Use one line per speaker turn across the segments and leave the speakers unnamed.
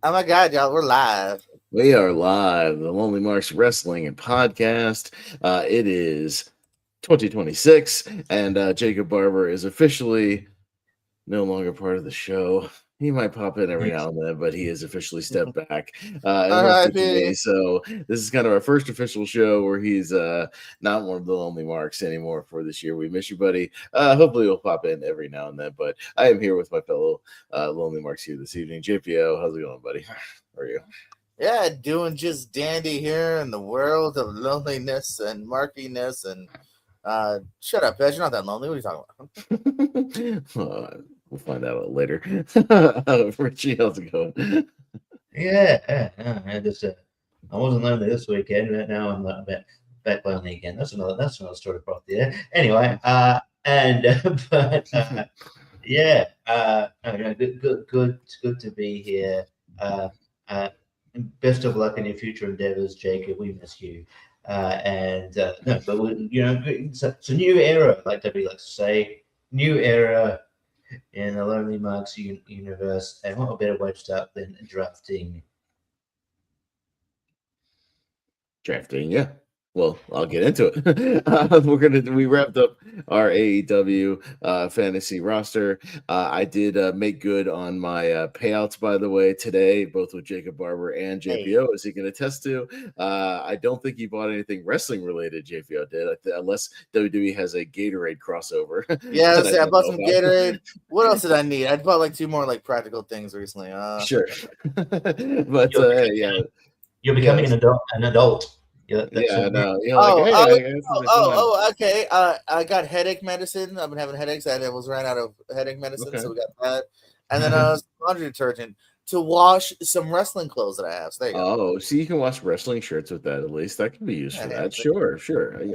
Oh my God, y'all, we're live.
We are live, the Lonely Marks Wrestling and Podcast. It is 2026, and Jacob Barber is officially no longer part of the show. He might pop in every now and then, but he has officially stepped back and left it to me.
R.I.P.
So this is kind of our first official show where he's not one of the Lonely Marks anymore for this year. We miss you, buddy. Hopefully he'll pop in every now and then. But I am here with my fellow Lonely Marks here this evening. JPO, how's it going, buddy? How are you?
Yeah, doing just dandy here in the world of loneliness and markiness and shut up, Pez. You're not that lonely. What are you talking
about? We'll find out later. Richie, how's it going?
Yeah, I wasn't lonely this weekend, but now I'm a bit back lonely again. That's another story for there. Anyway, yeah, good to be here. Best of luck in your future endeavors, Jacob. We miss you. No, but it's a new era, like WWE likes to say, new era in the Lonely Marks universe, and what a better way to start than drafting.
Yeah. Well, I'll get into it. We wrapped up our AEW fantasy roster. I did make good on my payouts, by the way, today, both with Jacob Barber and JPO, as he can attest to. I don't think he bought anything wrestling related. JPO did, unless WWE has a Gatorade crossover.
Yeah, I bought some Gatorade. What else did I need? I bought like 2 more like practical things recently.
Sure, but
you're becoming an adult.
Yeah, no.
Okay. I got headache medicine. I've been having headaches. I ran out of headache medicine, so we got that. And then laundry detergent to wash some wrestling clothes that I have. So there you go.
So you can wash wrestling shirts with that at least. That can be used for that. Sure.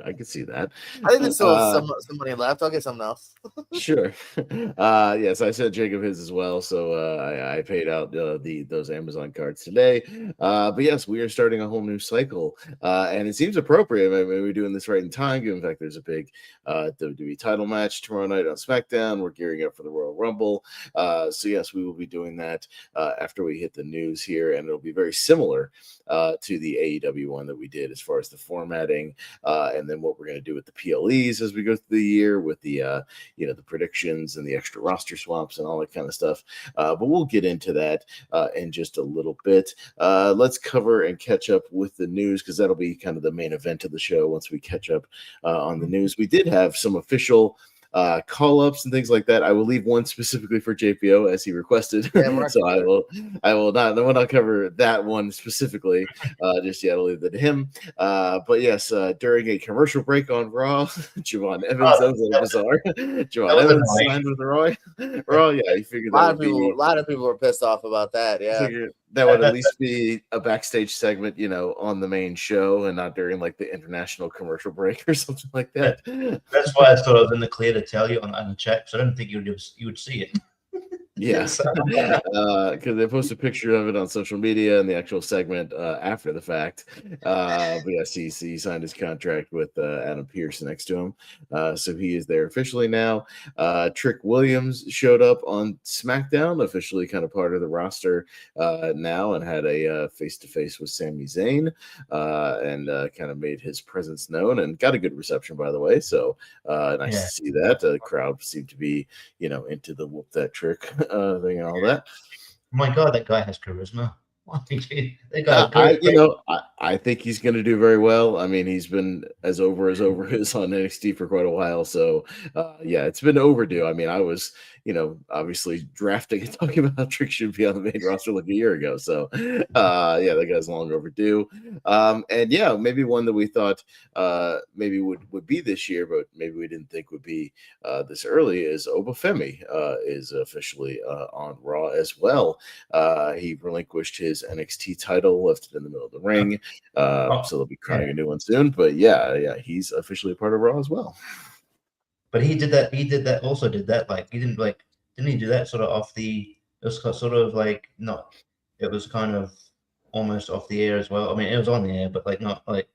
I can see that.
I think there's still some money left. I'll get something else.
Sure. Yes, I sent Jacob his as well. So I paid out those Amazon cards today. But yes, we are starting a whole new cycle. And it seems appropriate. I mean, we're doing this right in time, given the fact there's a big WWE title match tomorrow night on SmackDown. We're gearing up for the Royal Rumble. So yes, we will be doing that after we hit the news here, and it'll be very similar to the AEW one that we did as far as the formatting, and then what we're going to do with the PLEs as we go through the year with the the predictions and the extra roster swaps and all that kind of stuff. But we'll get into that in just a little bit. Let's cover and catch up with the news, because that'll be kind of the main event of the show once we catch up on the news. We did have some official call-ups and things like that. I will leave one specifically for JPO as he requested. So I will not cover that one specifically just yet. I'll leave that to him. But yes, during a commercial break on Raw, Javon Evans, that was a little bizarre. Javon Evans signed with Raw. Yeah, he figured that
a lot of people were pissed off about that. Yeah.
That would at least be a backstage segment, on the main show, and not during like the international commercial break or something like that.
That's why I thought I was in the clear to tell you on the chat, so I don't think you would see it.
Yes, because they posted a picture of it on social media and the actual segment after the fact. But yes, he signed his contract with Adam Pearce next to him, so he is there officially now. Trick Williams showed up on SmackDown, officially kind of part of the roster now, and had a face-to-face with Sami Zayn, and kind of made his presence known, and got a good reception, by the way. So nice to see that. The crowd seemed to be, into the whoop that trick thing and all that.
My God, that guy has charisma.
I think he's going to do very well. I mean, he's been as over as on NXT for quite a while. So, it's been overdue. I mean, I was, obviously drafting and talking about how Trick should be on the main roster like a year ago. So, that guy's long overdue. And maybe one that we thought maybe would be this year, but maybe we didn't think would be this early is Obafemi is officially on Raw as well. He relinquished his NXT title, left it in the middle of the ring. So they'll be crying a new one soon. But he's officially a part of Raw as well.
But he did that. Like he didn't he do that sort of off the? It was sort of like not. It was kind of almost off the air as well. I mean, it was on the air, but like not like.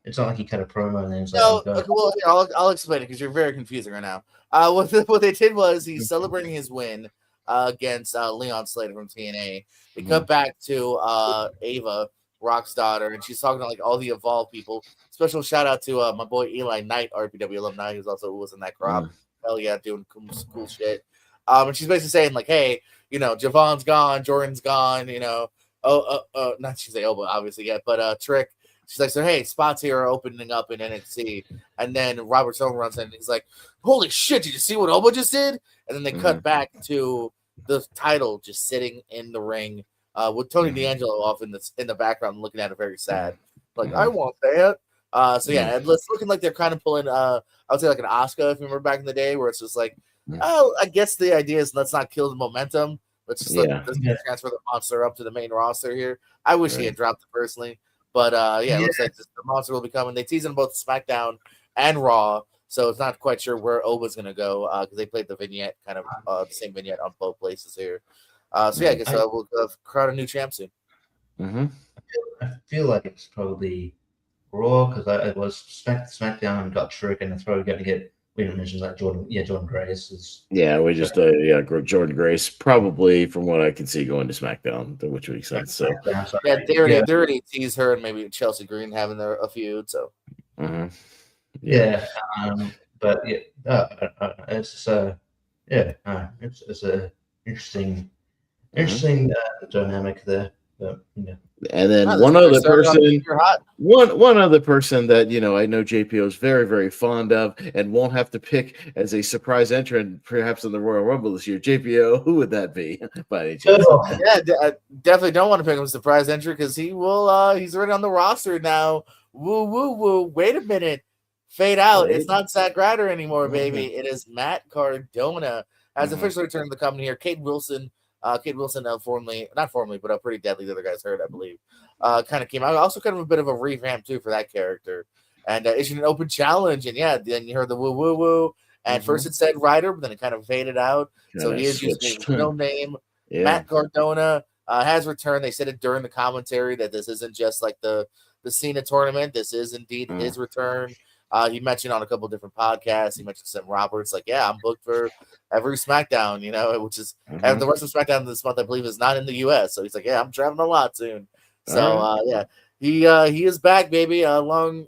It's not like he cut a promo and then it's
I'll explain it because you're very confusing right now. What they did was he's celebrating his win against Leon Slater from TNA. We cut back to Ava, Rock's daughter, and she's talking to like all the Evolve people. Special shout out to my boy Eli Knight, RPW alumni, who was in that crop. Hell yeah, doing cool shit. And she's basically saying like, hey, Javon's gone, Jordan's gone, not she's say but obviously yet, but Trick. She's like, so hey, spots here are opening up in NXT, and then Robert Stone runs in and he's like, holy shit, did you see what Oba just did? And then they cut back to the title just sitting in the ring with Tony D'Angelo off in the background looking at it very sad. Like, I want that. So yeah, and it's looking like they're kind of pulling I would say like an Asuka, if you remember back in the day, where it's just like, oh, I guess the idea is let's not kill the momentum. Let's just let's transfer the monster up to the main roster here. I wish he had dropped it personally. But it looks like the monster will be coming. They tease on both SmackDown and Raw, so it's not quite sure where Oba's going to go because they played the vignette, kind of the same vignette on both places here. I guess we'll crown a new champ soon.
I feel like it's probably Raw because it was SmackDown got Trick, and it's probably going to get. We didn't mention that Jordan Grace is.
Yeah, we just Jordan Grace probably from what I can see going to SmackDown, which makes sense. So
they already teased her and maybe Chelsea Green having a feud. So
but it's it's a interesting dynamic there. But,
and then one other person that I know JPO is very, very fond of and won't have to pick as a surprise entrant, perhaps in the Royal Rumble this year. JPO, who would that be? By any chance?
Yeah, I definitely don't want to pick him as a surprise entrant because he will. He's already on the roster now. Woo woo woo! Wait a minute, fade out. It's not Zack Ryder anymore, baby. It is Matt Cardona has officially returned to the company here. Kate Wilson, formerly, not formerly, but Pretty Deadly, the other guy's hurt, I believe, kind of came out. Also kind of a bit of a revamp, too, for that character. And issued an open challenge. And, then you heard the woo-woo-woo. And first it said Ryder, but then it kind of faded out. So he is using his real name. Yeah. Matt Cardona has returned. They said it during the commentary that this isn't just like the Cena tournament. This is indeed his return. He mentioned on a couple of different podcasts. He mentioned Sam Roberts, like, yeah, I'm booked for every SmackDown, which is and the rest of SmackDown this month, I believe, is not in the US. So he's like, yeah, I'm traveling a lot soon. So he is back, baby. Some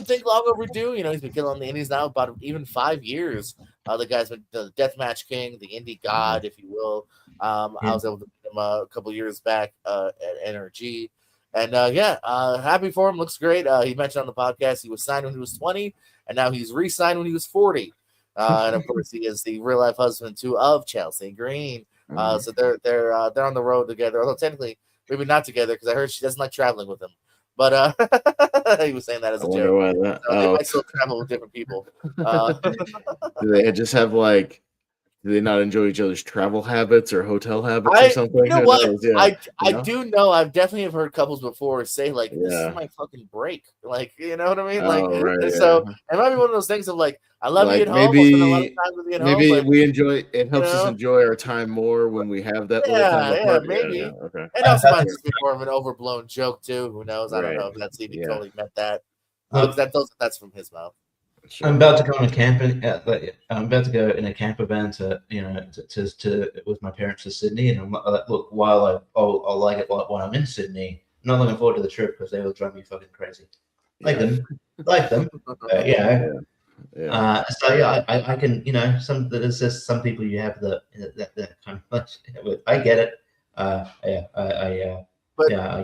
think long overdue. He's been killing the indies now about even 5 years. The guy's been the Deathmatch King, the indie god, if you will. I was able to meet him a couple of years back at NRG. And happy for him. Looks great. He mentioned on the podcast he was signed when he was 20, and now he's re-signed when he was 40. And of course, he is the real life husband too of Chelsea Green. So they're on the road together. Although technically, maybe not together because I heard she doesn't like traveling with him. But he was saying that as a joke. They might still travel with different people.
Do they just have do they not enjoy each other's travel habits or hotel habits or something?
You know what? I do know. I've definitely have heard couples before say like, "This is my fucking break." Like, you know what I mean? Like, so it might be one of those things of like, "I love you at home." Maybe, a lot of time with you at
maybe
home,
we enjoy. It helps us enjoy our time more when we have that.
Maybe. Okay. It also might just be more of an overblown joke too. Who knows? I don't know if that's even totally meant that. That's from his mouth.
Sure. I'm about to go on a camping. I'm about to go in a camper van to with my parents to Sydney, and I'm look while I'll like it when I'm in Sydney. I'm not looking forward to the trip because they will drive me fucking crazy. Like them. I can there's just some people you have that kind of with. I get it.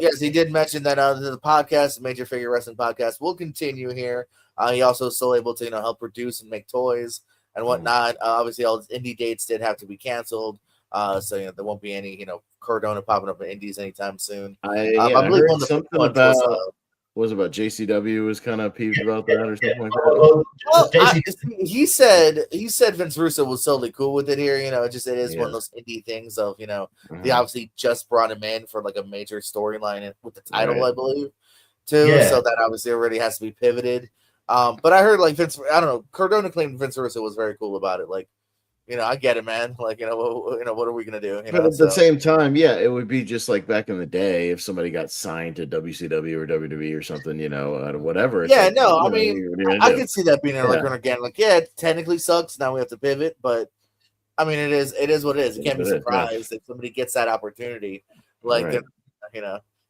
Yes, he did mention that the podcast, the Major Figure Wrestling Podcast, will continue here. He also is still able to help produce and make toys and whatnot. Obviously, all his indie dates did have to be canceled, so there won't be any Cardona popping up in indies anytime soon.
I believe heard something about was about JCW was kind of peeved about that or something like that.
Well, he said Vince Russo was totally cool with it here. It is one of those indie things of they obviously just brought him in for like a major storyline with the title, I believe, too. Yeah. So that obviously already has to be pivoted. But I heard Cardona claimed Vince Russo was very cool about it. Like, I get it, man. Like, what are we gonna do?
But at the same time, it would be just like back in the day if somebody got signed to WCW or WWE or something, whatever.
Yeah, I mean, I could see that being like an organic. Like, it technically sucks. Now we have to pivot, but I mean, it is what it is. You can't be
It is, yeah.
surprised if somebody gets that opportunity. Like,
Right.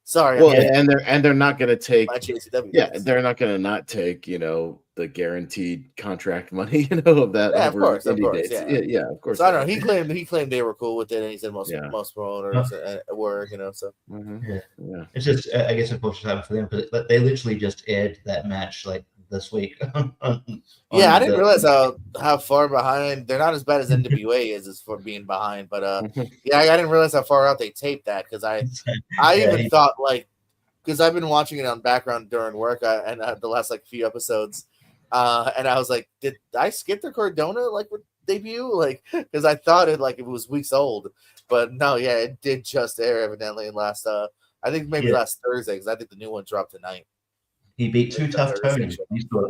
Sorry.
Well,
I'm
and they're not going to take.
my JCW.
Yeah, they're not going to not take the guaranteed contract money of that
Yeah,
over
of course,
dates.
yeah.
Yeah, of course.
So I don't know. He claimed they were cool with it, and he said most promoters were. So
yeah. It's just I guess unfortunate for them, but they literally just aired that match like this week.
I didn't realize how far behind. They're not as bad as NWA is as for being behind, but I didn't realize how far out they taped that because I even thought because I've been watching it on background during work and the last few episodes, and I was like, did I skip the Cardona debut? Because I thought it it was weeks old, but no, it did just air evidently last I think maybe last Thursday because I think the new one dropped tonight.
He beat Too Tough Tony.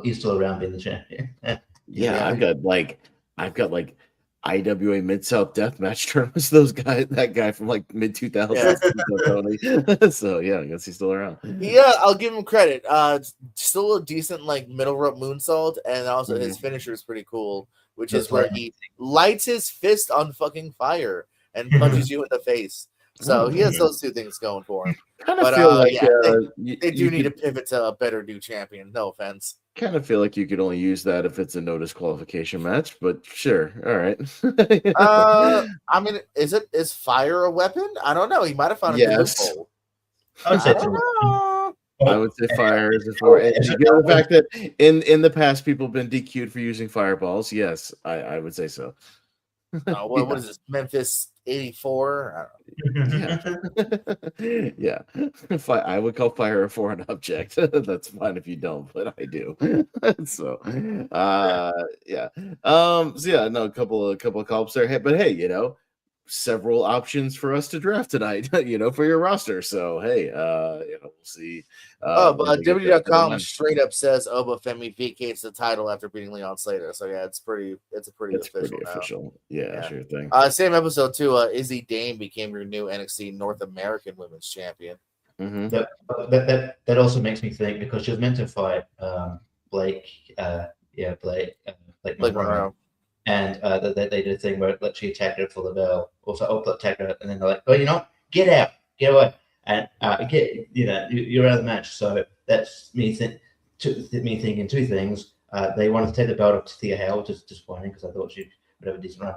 He's still around being the champion.
I've got IWA Mid-South Deathmatch tournaments. That guy from mid 2000s. So I guess he's still around.
Yeah, I'll give him credit. Still a decent middle rope moonsault, and also his finisher is pretty cool, which is where he lights his fist on fucking fire and punches you in the face. So he has those two things going for him.
But feel
they do need to pivot to a better new champion. No offense.
Kind of feel like you could only use that if it's a no disqualification match, but sure, all right.
I mean, is fire a weapon? I don't know. He might have found a loophole.
I would say fire is the fact that in the past people have been DQ'd for using fireballs. Yes, I would say so.
What is this? Memphis 84?
Yeah. I would call fire a foreign object. That's fine if you don't, but I do. So a couple of calls there. Hey, but hey, several options for us to draft tonight, for your roster. So hey, we'll see.
But WWE.com straight up says Obafemi vacates the title after beating Leon Slater. So it's pretty official.
Yeah, sure thing.
Same episode too. Izzy Dame became your new NXT North American Women's Champion.
Mm-hmm.
That also makes me think because she was meant to fight Blake Monroe. And they did a thing where she attacked her for the bell, also attacked her, and then they're like, "Oh, get out, get away, and you're out of the match." So that's me thinking two things. They wanted to take the belt up to Thea Howell, which is disappointing because I thought she would have a decent run.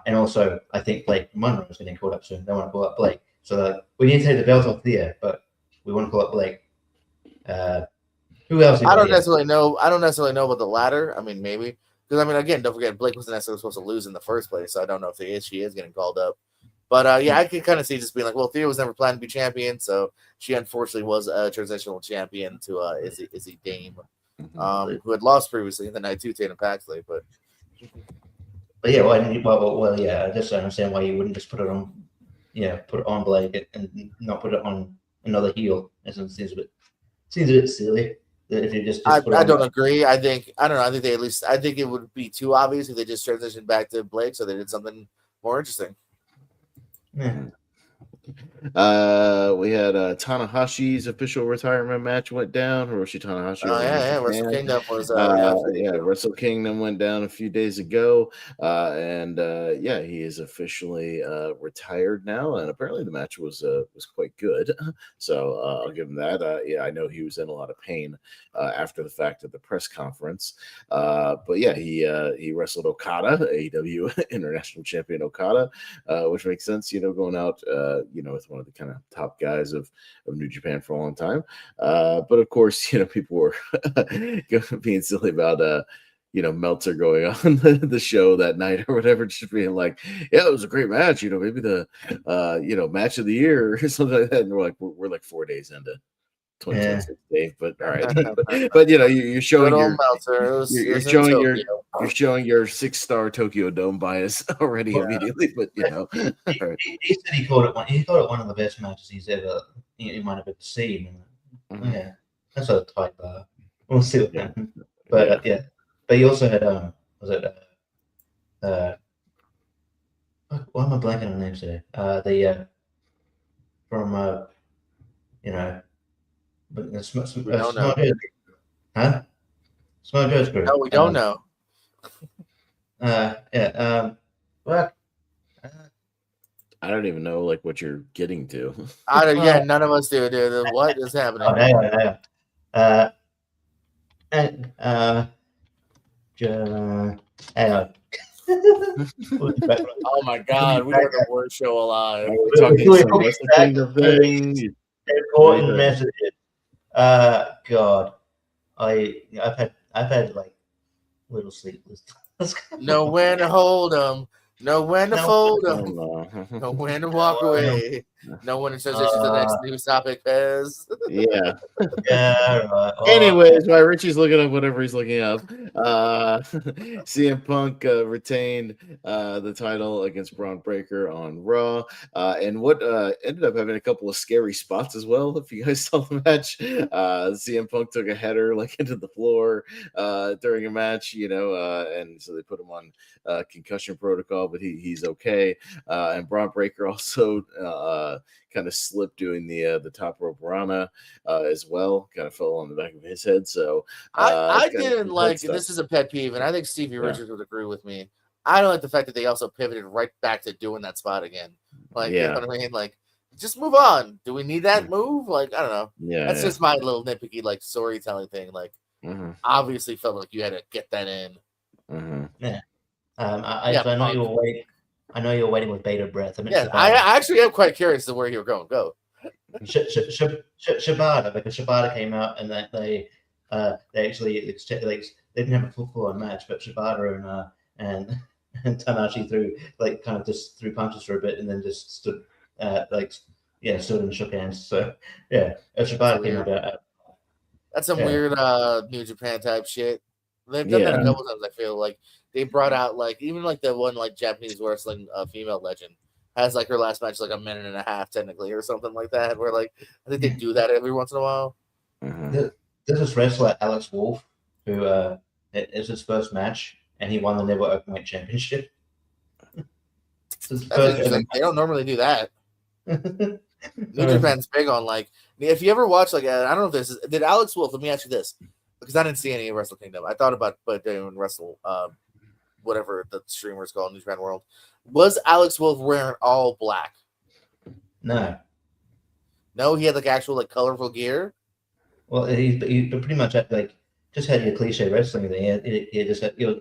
And also, I think Blake Monroe is getting called up soon. They want to call up Blake, so we need to take the belt off Thea, but we want to call up Blake. Who else?
I don't necessarily know about the latter. I mean, maybe. Because, again, don't forget, Blake wasn't necessarily supposed to lose in the first place, so I don't know if she is getting called up. But, I can kind of see just being like, well, Thea was never planned to be champion, so she unfortunately was a transitional champion to Izzy Dame, who had lost previously in the night to Tatum Paxley. But
yeah, I just understand why you wouldn't just put it on Blake and not put it on another heel. It seems a bit silly. If you just
I don't agree. I think it would be too obvious if they just transitioned back to Blake, so they did something more interesting.
Yeah.
We had Tanahashi's official retirement match went down. Hiroshi Tanahashi.
Wrestle Kingdom was.
Wrestle Kingdom went down a few days ago, and he is officially retired now. And apparently the match was quite good. So I'll give him that. I know he was in a lot of pain after the fact at the press conference. But he wrestled Okada, AEW International Champion Okada, which makes sense. Going out. With one of the kind of top guys of New Japan for a long time. But of course, people were being silly about, Meltzer going on the show that night or whatever, just being like, yeah, it was a great match. Maybe the, match of the year or something like that. And we're like 4 days into 2026, Dave, but all right. but you're showing you're showing your 6-star Tokyo Dome bias already immediately. But
he said he called it one of the best matches he might have ever seen. Yeah, that's a tight bar. We'll see what happens. But but he also had why am I blanking on names today? But Smart Joe's group.
No, we don't know.
Fuck.
I don't even know like what you're getting to.
I don't. Yeah, none of us do, dude. What is happening?
Oh, hang on. And hang on.
Oh my god, we are the worst show alive.
Are we talking some Wrestle Kingdom thing?
Important messages. God, I've had like little sleepless.
Know when to hold them. Know when to fold them.
No.
Know when to walk away. Know when to transition to the next news topic, Pez.
Yeah.
Yeah, right.
Anyways, while Richie's looking up whatever he's looking up, CM Punk retained the title against Braun Breaker on Raw, and what ended up having a couple of scary spots as well. If you guys saw the match, CM Punk took a header like into the floor during a match, and so they put him on concussion protocol, but he's okay. And Braun Breaker also kind of slipped doing the top rope Rana as well, kind of fell on the back of his head. So
I didn't like this is a pet peeve, and I think Stevie Richards would agree with me. I don't like the fact that they also pivoted right back to doing that spot again. Like, you know what I mean? Like, just move on. Do we need that move? Like, I don't know. That's just my little nitpicky like storytelling thing. Like, obviously felt like you had to get that in.
Yeah. I know you were waiting. I know you're waiting with bated breath.
I actually am quite curious to where you're going. Go.
Shibata, because Shibata came out and that they actually they didn't have a full-on match, but Shibata and Tanahashi threw punches for a bit and then just stood stood and shook hands. So Shibata came out.
That's some weird New Japan type shit. They've done that a couple times. I feel like they brought out even the one Japanese wrestling female legend has her last match a minute and a half technically or something like that. Where I think they do that every once in a while.
There's this wrestler Alex Wolf who it's his first match and he won the Never Openweight Championship.
They don't normally do that. New Japan's big on if you ever watch I don't know if this did Alex Wolf. Let me ask you this because I didn't see any Wrestle Kingdom. I thought about doing Wrestle whatever the streamers call New Japan World. Was Alex Wolf wearing all black?
No,
he had actual colorful gear.
Well, he pretty much just had your cliche wrestling thing. He just had had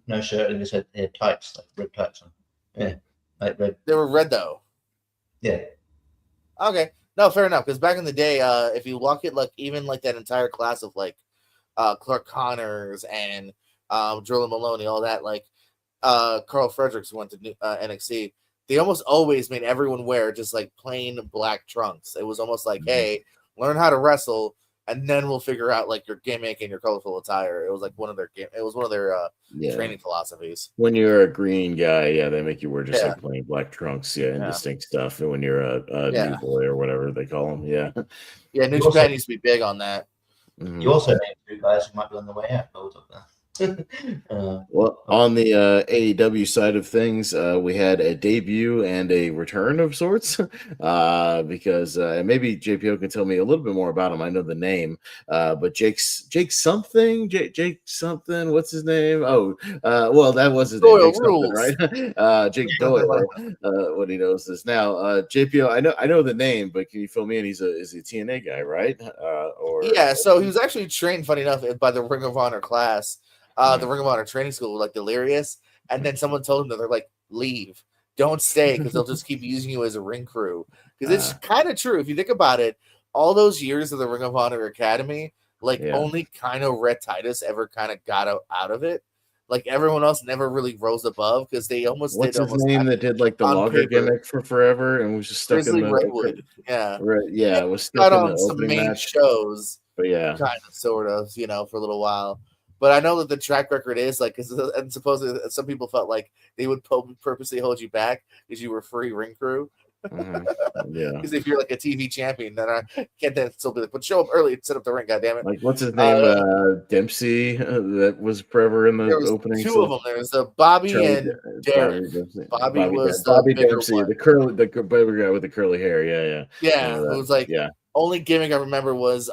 no shirt and just had tights red tights on. Yeah, red.
They were red though.
Yeah.
Okay. No, fair enough. Because back in the day, if you look at even that entire class of Clark Connors and Jordan Maloney, all that Carl Fredericks went to NXT. They almost always made everyone wear just plain black trunks. It was almost hey, learn how to wrestle, and then we'll figure out your gimmick and your colorful attire. It was one of their training philosophies.
When you're a green guy, they make you wear just plain black trunks, indistinct stuff. And when you're a new boy or whatever they call them,
New Japan used to be big on that.
You also named two guys who might be on the way out.
Well, on the AEW side of things, we had a debut and a return of sorts because and maybe JPO can tell me a little bit more about him. I know the name, but Jake something, what's his name? Oh, well, that was his name, Jake something, right? Jake Doyle. What he knows is now. JPO, I know the name, but can you fill me in? Is he a TNA guy, right?
So he was actually trained, funny enough, by the Ring of Honor class. The Ring of Honor training school, Delirious, and then someone told him that they're leave, don't stay, because they'll just keep using you as a ring crew. Because it's kind of true if you think about it. All those years of the Ring of Honor Academy, only kind of Red Titus ever kind of got out of it. Everyone else never really rose above because they almost
what's
did.
His name that did the logger gimmick for forever and was just stuck
Grizzly
in the
Redwood.
It was stuck in the
some
opening
main
match.
shows,
but
kind of sort of for a little while. But I know that the track record is and supposedly some people felt they would purposely hold you back because you were free ring crew. Because if you're a TV champion, then I can't then still be but show up early and set up the ring. God damn it!
What's his name? Dempsey. That was forever in the opening.
Two of them. There was Bobby and Derek. Bobby was
Bobby
the
Dempsey, the baby guy with the curly hair.
Yeah. It was only gimmick I remember was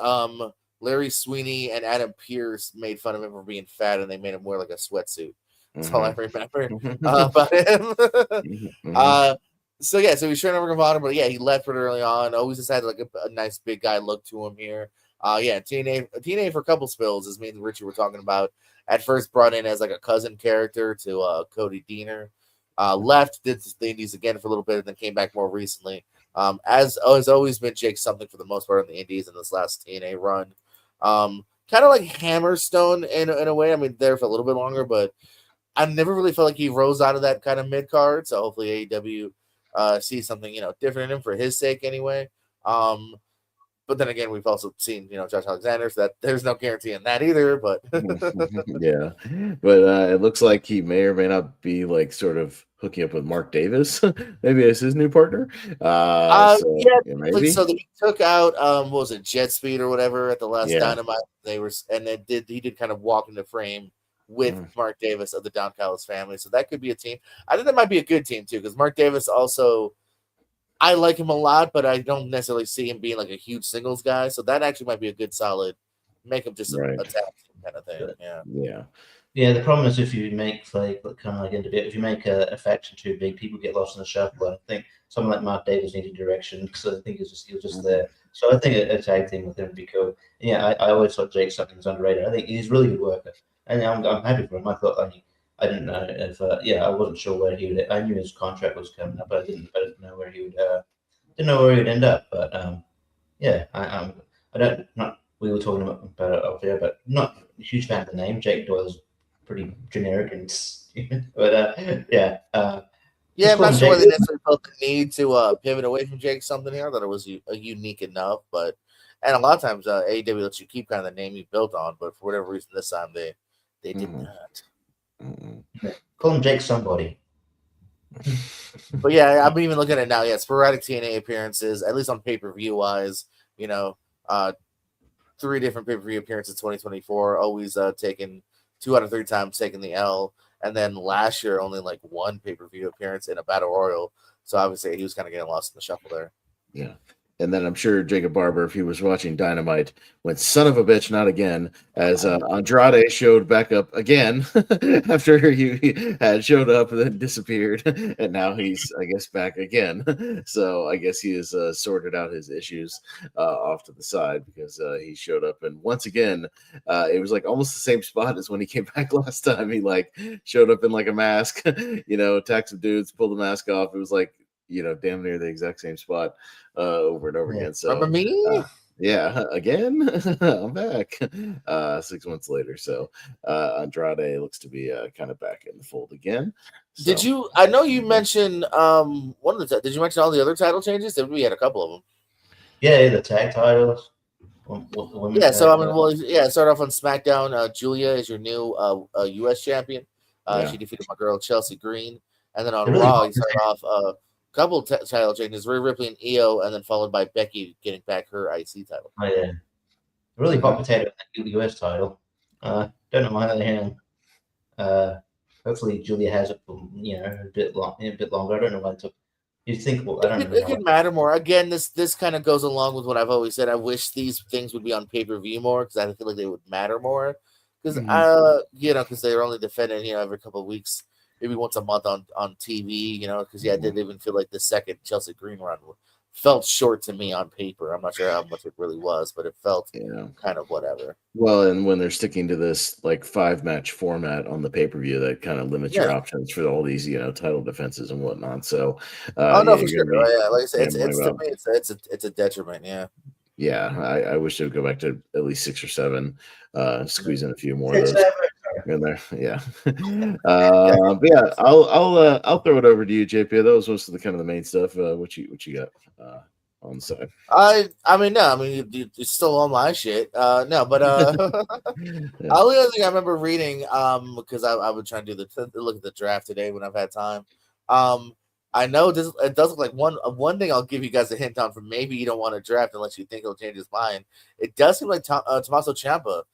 Larry Sweeney and Adam Pearce made fun of him for being fat, and they made him wear a sweatsuit. That's all I remember about him. So he's training over Nirvana, but he left pretty early on. Always just had like a nice big guy look to him here. TNA for a couple spills, as me and Richie were talking about. At first brought in as like a cousin character to Cody Deaner. Left, did the Indies again for a little bit, and then came back more recently. As has always been Jake something for the most part on the Indies in this last TNA run. Kind of like Hammerstone in a way. I mean, there for a little bit longer, but I never really felt like he rose out of that kind of mid card. So hopefully AEW sees something different in him for his sake anyway. But then again, we've also seen Josh Alexander, so that there's no guarantee in that either. But
yeah, but it looks like he may or may not be like sort of hooking up with Mark Davis, maybe as his new partner. Maybe.
So they took out what was it, Jet Speed or whatever at the last Dynamite. He did kind of walk into frame with Mark Davis of the Don Callis family. So that could be a team. I think that might be a good team too, because Mark Davis also, I like him a lot, but I don't necessarily see him being like a huge singles guy. So that actually might be a good solid, make him just a tag team kind of thing.
Yeah. The problem is if you make if you make a faction too big, people get lost in the shuffle. I think someone like Mark Davis needed direction because I think he was just there. So I think a tag team with him would be cool. Yeah, I always thought Jake something was underrated. I think he's a really good worker, and I'm happy for him. I thought I didn't know if I wasn't sure where he would. I knew his contract was coming up, but I didn't know where he would. Didn't know where he would end up, but we were talking about it up there, but not a huge fan of the name. Jake Doyle's pretty generic and but
I'm not sure whether they necessarily felt the need to pivot away from Jake something here, that it was unique enough, and a lot of times AEW lets you keep kind of the name you built on, but for whatever reason this time they did not.
Call him Jake somebody.
But I'm even looking at it now. Sporadic TNA appearances, at least on pay-per-view wise. 3 different pay-per-view appearances 2024. Always taking 2 out of 3 times taking the L, and then last year only like 1 pay-per-view appearance in a battle royal. So obviously he was kind of getting lost in the shuffle there.
Yeah. And then I'm sure Jacob Barber, if he was watching Dynamite, went son of a bitch, not again, as Andrade showed back up again after he had showed up and then disappeared. And now he's, I guess, back again. So I guess he has sorted out his issues off to the side because he showed up. And once again, it was like almost the same spot as when he came back last time. He like showed up in like a mask, attacked some dudes, pulled the mask off. It was like, damn near the exact same spot over and over again. So
remember me?
Again, I'm back 6 months later. So Andrade looks to be kind of back in the fold again. So,
I know you mentioned did you mention all the other title changes? We had a couple of them.
Yeah, the tag titles.
Start off on SmackDown. Julia is your new U.S. champion. She defeated my girl Chelsea Green. And then on Raw, you start off couple title changes, Rhea Ripley and Io, and then followed by Becky getting back her IC title.
Oh yeah, really hot potato in the US title. Don't know why they have. Hopefully Julia has it for a bit longer. I don't know why it took. You think
it could matter more. Again, this kind of goes along with what I've always said. I wish these things would be on pay-per-view more because I feel like they would matter more. Because because they're only defending every couple of weeks. Maybe once a month on TV, because I didn't even feel like the second Chelsea Green run felt short to me on paper. I'm not sure how much it really was, but it felt kind of whatever.
Well, and when they're sticking to this like 5-match format on the pay-per-view, that kind of limits your options for all these, title defenses and whatnot. So,
for sure. Like I said, it's a detriment. Yeah.
Yeah, I wish they'd go back to at least 6 or 7, squeeze in a few more of those in there. Yeah. But I'll throw it over to you, JP. That was most of the kind of the main stuff. What you got on the side?
You stole all my shit. No, but the only other thing I remember reading, because I've been trying to look at the draft today when I've had time. I know it does look like one thing I'll give you guys a hint on for maybe you don't want to draft unless you think he'll change his mind. It does seem like Tommaso Ciampa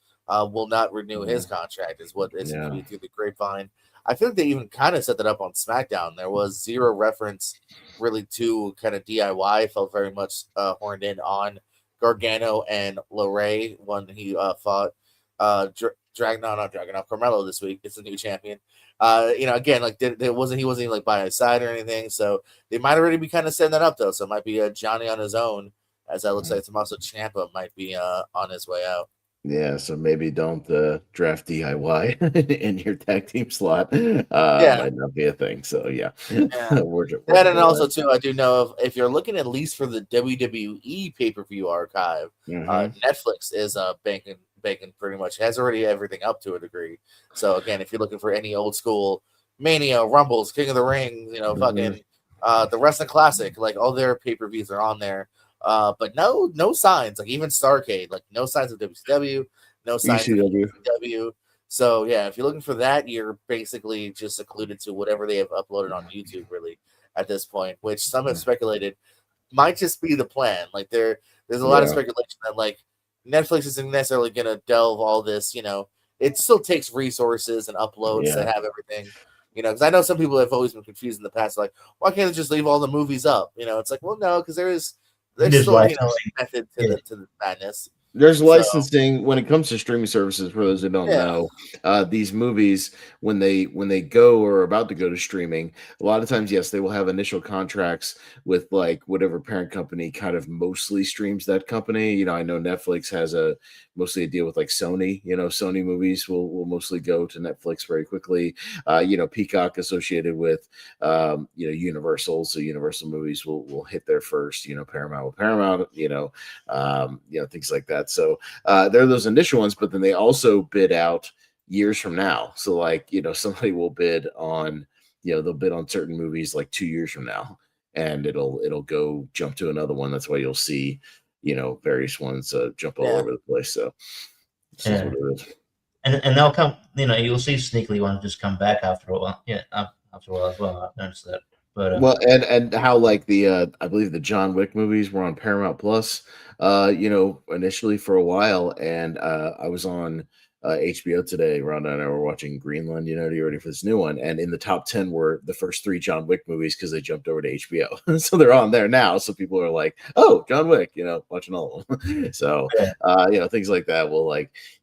will not renew his contract, is what is through the grapevine. I feel like they even kind of set that up on SmackDown. There was zero reference really to kind of DIY. It felt very much horned in on Gargano and LeRae when he fought Carmelo this week. It's the new champion. Again, like he wasn't even like by his side or anything. So they might already be kind of setting that up though. So it might be Johnny on his own, as that looks like Tommaso Ciampa might be on his way out.
Yeah, so maybe don't draft DIY in your tag team slot.
Yeah.
Might not be a thing. So yeah.
And also too, I do know if you're looking at least for the WWE pay-per-view archive, Netflix is banking pretty much, has already everything up to a degree. So again, if you're looking for any old school Mania, Rumbles, King of the Ring, fucking the Wrestling Classic, like all their pay-per-views are on there. But no signs, like even Starrcade, like no signs of WCW, no signs of ECW. So yeah, if you're looking for that, you're basically just secluded to whatever they have uploaded on YouTube, really, at this point, which some have speculated might just be the plan. Like there's a lot of speculation that like Netflix isn't necessarily gonna delve all this, it still takes resources and uploads to have everything. Because I know some people have always been confused in the past, like, why can't they just leave all the movies up? It's like, well, no, because there's still, a method to the madness.
There's licensing when it comes to streaming services. For those who don't know, these movies, when they go or are about to go to streaming, a lot of times, yes, they will have initial contracts with like whatever parent company kind of mostly streams that company. I know Netflix has mostly a deal with like Sony. Sony movies will mostly go to Netflix very quickly. Peacock associated with Universal, so Universal movies will hit there first. Paramount with Paramount. Things like that. So there are those initial ones, but then they also bid out years from now. So like, somebody will bid on, they'll bid on certain movies like 2 years from now, and it'll go jump to another one. That's why you'll see, various ones jump all over the place. So this is what it is.
And they'll come, you'll see sneakily ones just come back after a while. Yeah, after a while as well. I've noticed that. But
well, and how like the I believe the John Wick movies were on Paramount Plus, initially for a while, and I was on HBO today. Rhonda and I were watching Greenland, to get ready for this new one, and in the top 10 were the first 3 John Wick movies because they jumped over to HBO, so they're on there now. So people are like, "Oh, John Wick," watching all of them. So things like that will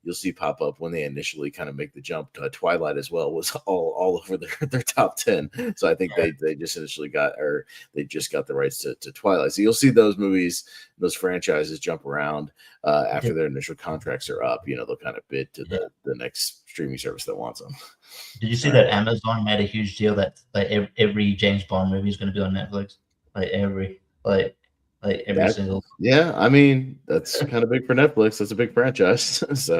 you'll see pop up when they initially kind of make the jump. Twilight as well was all over their top 10. So I think they just initially got the rights to Twilight. So you'll see those movies, those franchises jump around after their initial contracts are up. They'll kind of bid to the next streaming service that wants them.
Did you see that Amazon made a huge deal that every James Bond movie is going to be on Netflix? Every single.
Yeah, I mean that's kind of big for Netflix. That's a big franchise, so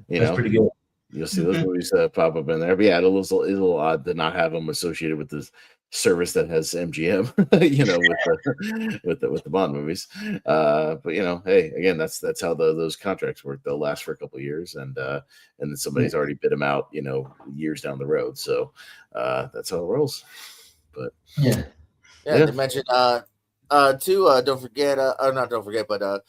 that's pretty good.
You'll see those movies pop up in there. But yeah, it's a little odd to not have them associated with this service that has MGM, with the Bond movies. But hey, again, that's how those contracts work. They'll last for a couple of years, and then somebody's already bid them out, years down the road. So that's how it rolls. But
they mentioned don't forget, but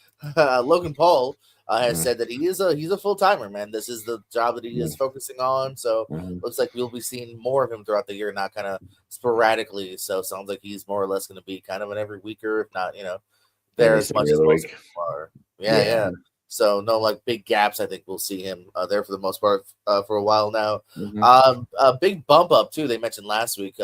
Logan Paul has said that he's a full timer, man. This is the job that he is focusing on. So looks like we'll be seeing more of him throughout the year, not kind of sporadically. So sounds like he's more or less going to be kind of an every weeker, if not, there as much as most people are. Yeah. So no like big gaps. I think we'll see him there for the most part for a while now. A big bump up too. They mentioned last week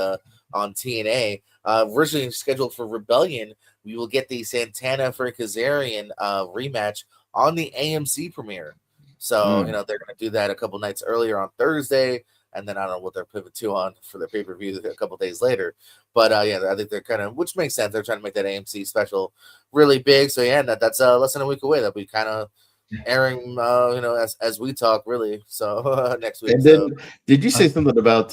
on TNA. Originally scheduled for Rebellion, we will get the Santana for Kazarian rematch on the AMC premiere. So, they're going to do that a couple nights earlier on Thursday, and then I don't know what they're pivot to on for their pay-per-view a couple days later. But I think they're kind of, which makes sense. They're trying to make that AMC special really big. So yeah, that's less than a week away. That'll be kind of airing, as we talk, really. So next week.
And then, did you say something about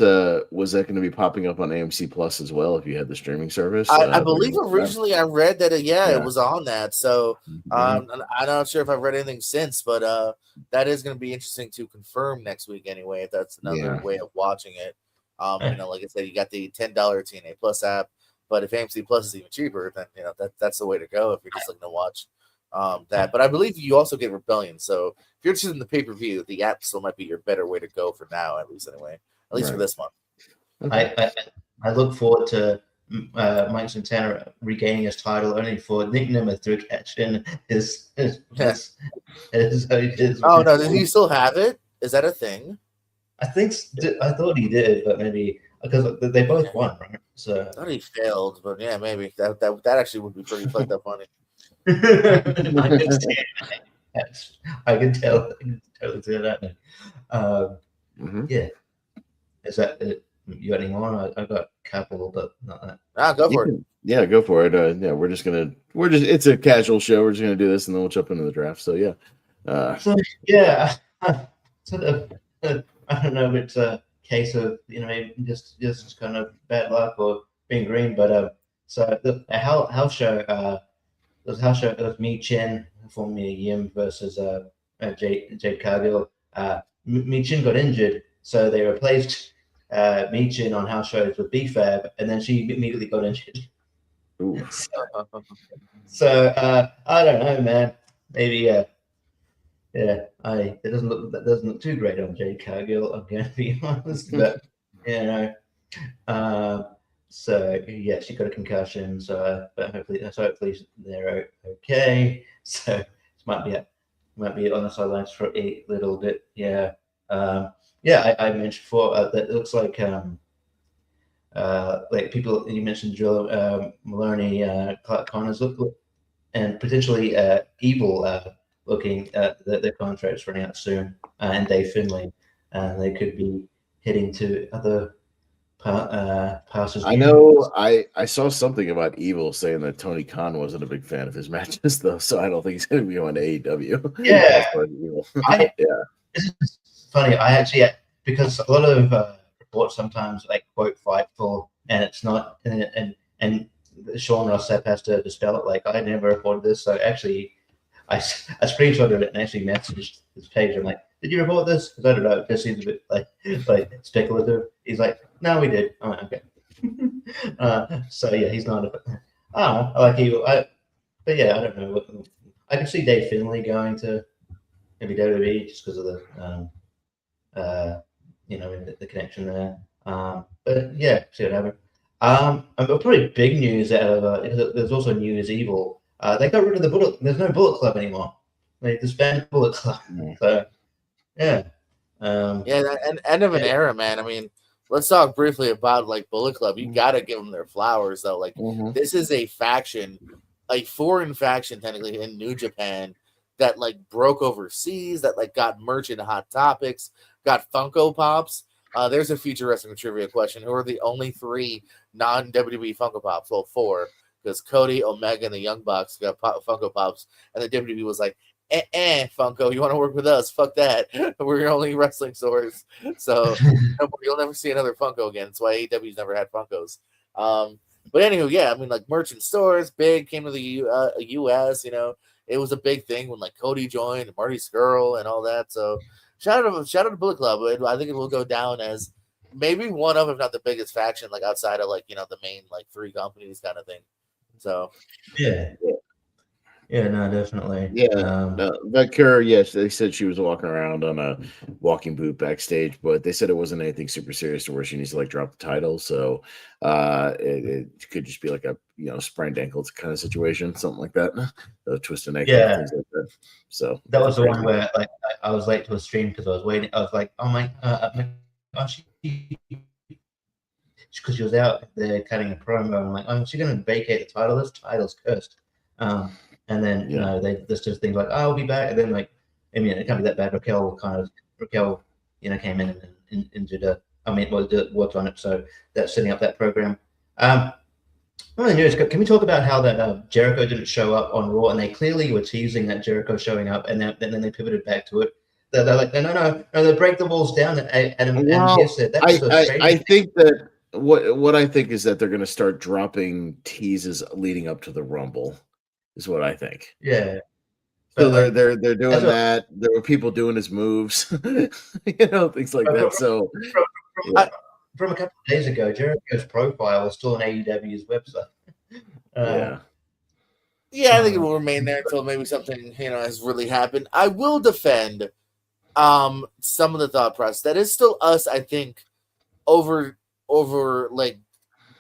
was that going to be popping up on AMC Plus as well if you had the streaming service?
I believe originally I read that it was on that. So I'm not sure if I've read anything since, but that is going to be interesting to confirm next week anyway. If that's another way of watching it. Like I said, you got the $10 TNA Plus app, but if AMC Plus is even cheaper, then that's the way to go if you're just looking to watch that. But I believe you also get Rebellion. So if you're interested in the pay-per-view, the app still might be your better way to go for now, at least for this month.
I look forward to Mike Santana regaining his title only for Nick Nemeth to catch in his
Oh no, does he still have it? Is that a thing?
I think I thought he did, but maybe because they both won, right? So
I thought he failed, but yeah, maybe that actually would be pretty fucked up funny.
I can see it. I can tell. I can totally see that. Yeah. Is that it? You got any more? I got a couple, but not that.
Go for it.
Yeah, go for it. Yeah, it's a casual show. We're just gonna do this and then we'll jump into the draft. So yeah.
So yeah, sort of. I don't know if it's a case of just kind of bad luck or being green, but so the house show it was me Chen formerly Yim versus Jade Cargill. Mi Chin got injured, so they replaced Mi Chin on house shows with B-Fab, and then she immediately got injured. So I don't know, man. Maybe it doesn't look too great on Jade Cargill. I'm going to be honest, but so yeah, she got a concussion. So but hopefully they're okay. So it might be on the sidelines for a little bit. Yeah. I mentioned before that it looks like people you mentioned Joe Maloney, Clark Connors look and potentially Evil looking at their contracts running out soon, and Dave Finlay, and they could be heading to other passes.
I know I saw something about Evil saying that Tony Khan wasn't a big fan of his matches though, so I don't think he's going to be on AEW.
Yeah,
yeah.
It's funny. I actually because a lot of reports sometimes quote Fightful, and it's not, and Sean Ross Sapp has to dispel it. Like I never reported this, so actually, I screenshotted it and actually messaged his page. I'm like, did you report this? Because I don't know. It just seems a bit like speculative. He's like, no, we did. I'm like, okay. So yeah, he's not. I don't know. I like Evil. But yeah, I don't know. I can see Dave Finlay going to maybe WWE just because of the connection there. But yeah, see what happens. And probably big news out of there's also New Year's Evil. They got rid of the Bullet. There's no Bullet Club anymore. They disbanded Bullet Club. So yeah,
end of an era, man. I mean, let's talk briefly about Bullet Club. You got to give them their flowers, though. This is a faction, a foreign faction technically in New Japan that broke overseas, that got merch in Hot Topics, got Funko Pops. There's a future wrestling trivia question. Who are the only 3 non-WWE Funko Pops? Well, 4, because Cody, Omega, and the Young Bucks got Funko Pops, and the WWE was like, Funko, you want to work with us? Fuck that. We're your only wrestling stores. So you'll never see another Funko again. That's why AEW's never had Funkos. But anywho, yeah, I mean, merchant stores, big, came to the U.S., it was a big thing when Cody joined, and Marty Scurll, and all that. So shout out to Bullet Club. I think it will go down as maybe one of, if not the biggest faction, outside of the main 3 companies kind of thing. So
yeah, no, definitely.
Yeah, Valkyrie, yes, they said she was walking around on a walking boot backstage, but they said it wasn't anything super serious to where she needs to drop the title. So it could just be a sprained ankle kind of situation, something like that, a twisted ankle, things like that. So
that was the one where I was late to a stream because I was waiting. I was like, oh my gosh, because she was out there cutting a promo. I'm like, oh, she's going to vacate the title. This title's cursed. And then there's just things like, oh, I'll be back. And then it can't be that bad. Raquel came in and injured her. Worked on it. So that's setting up that program. Can we talk about how that Jericho didn't show up on Raw, and they clearly were teasing that Jericho showing up, and then they pivoted back to it. They're like, no, they break the walls down. And said that.
I think that what I think is that they're going to start dropping teases leading up to the Rumble. Is what I think.
Yeah.
So they're doing that. There were people doing his moves, things like that. So
from a couple of days ago, Jericho's profile was still on AEW's website.
Yeah, I think it will remain there until maybe something has really happened. I will defend some of the thought process. That is still us, I think, over